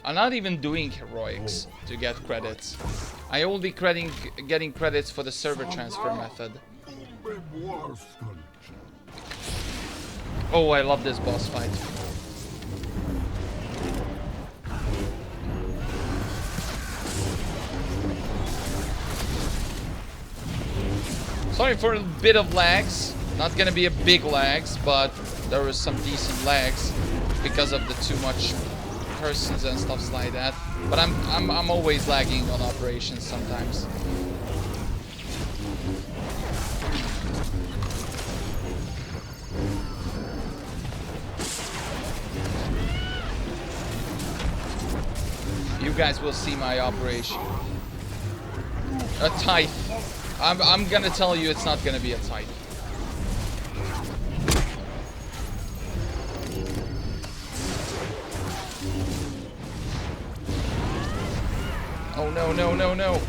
I'm not even doing heroics to get credits. I only getting credits for the server transfer method. Oh, I love this boss fight. Sorry for a bit of lags. Not gonna be a big lags, but there was some decent lags because of the too much persons and stuff like that. But I'm always lagging on operations sometimes. You guys will see my operation. A tithe. I'm gonna tell you it's not gonna be a tithe. Oh no, no, no, no.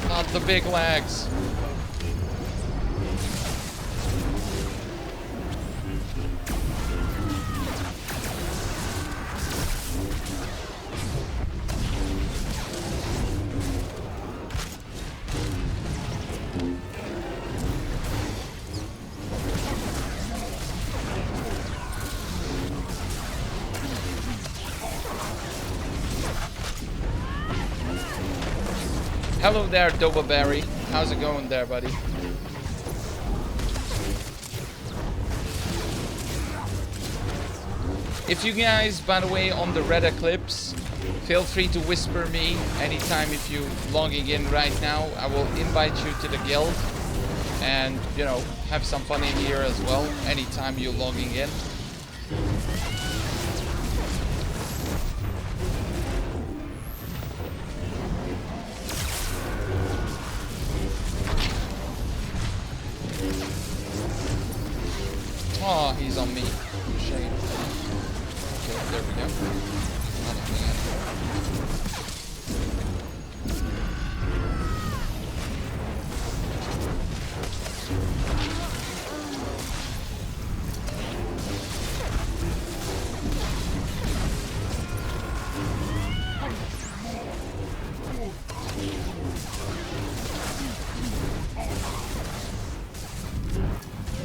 Not the big lags. Hello there, Dobaberry. How's it going there, buddy? If you guys, by the way, on the Red Eclipse, feel free to whisper me anytime if you're logging in right now. I will invite you to the guild and, you know, have some fun in here as well anytime you're logging in. Oh, he's on me. Shame. Okay, there we go.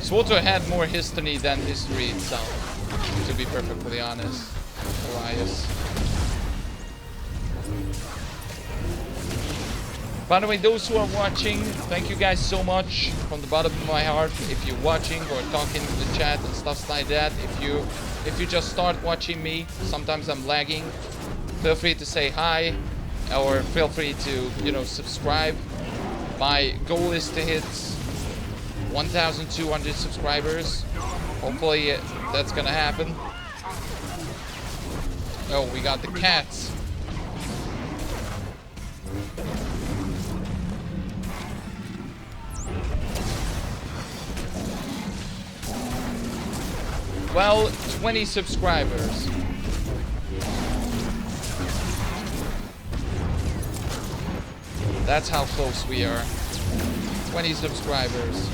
SWTOR had more history than history itself, to be perfectly honest, Elias. By the way, those who are watching, thank you guys so much from the bottom of my heart. If you're watching or talking in the chat and stuff like that, if you just start watching me, sometimes I'm lagging, feel free to say hi, or feel free to, you know, subscribe. My goal is to hit 1,200 subscribers. Hopefully that's gonna happen. Oh, we got the cats. Well, 20 subscribers. That's how close we are. 20 subscribers.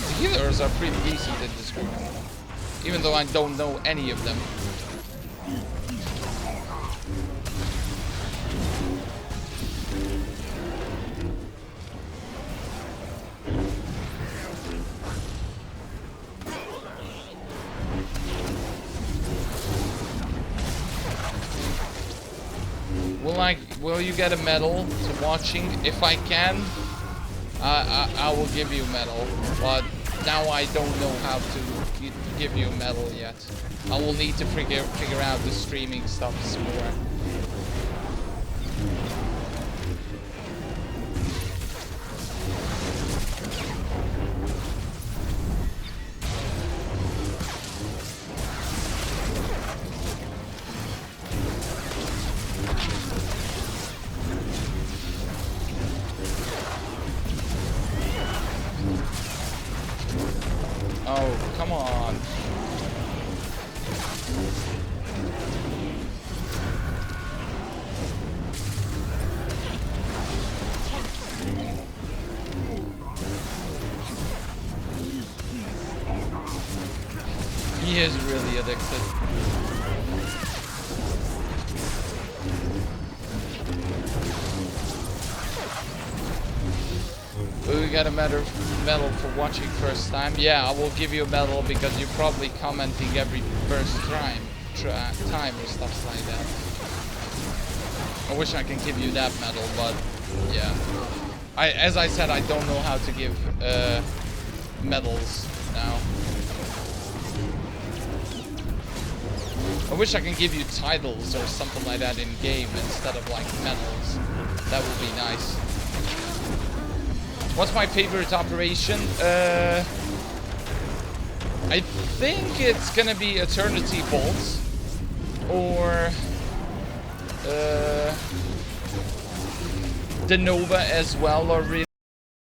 The healers are pretty decent in this group, even though I don't know any of them. Will will you get a medal to watching? If I can, I will give you a medal. But now I don't know how to give you a medal yet. I will need to figure out the streaming stuff some more. Oh, come on. He is really addicted. We got a medal for watching first time. Yeah, I will give you a medal because you're probably commenting every first time or stuff like that. I wish I can give you that medal, but yeah. As I said, I don't know how to give medals now. I wish I can give you titles or something like that in game instead of like medals. That would be nice. What's my favorite operation? I think it's gonna be Eternity Bolts or the Nova as well, or really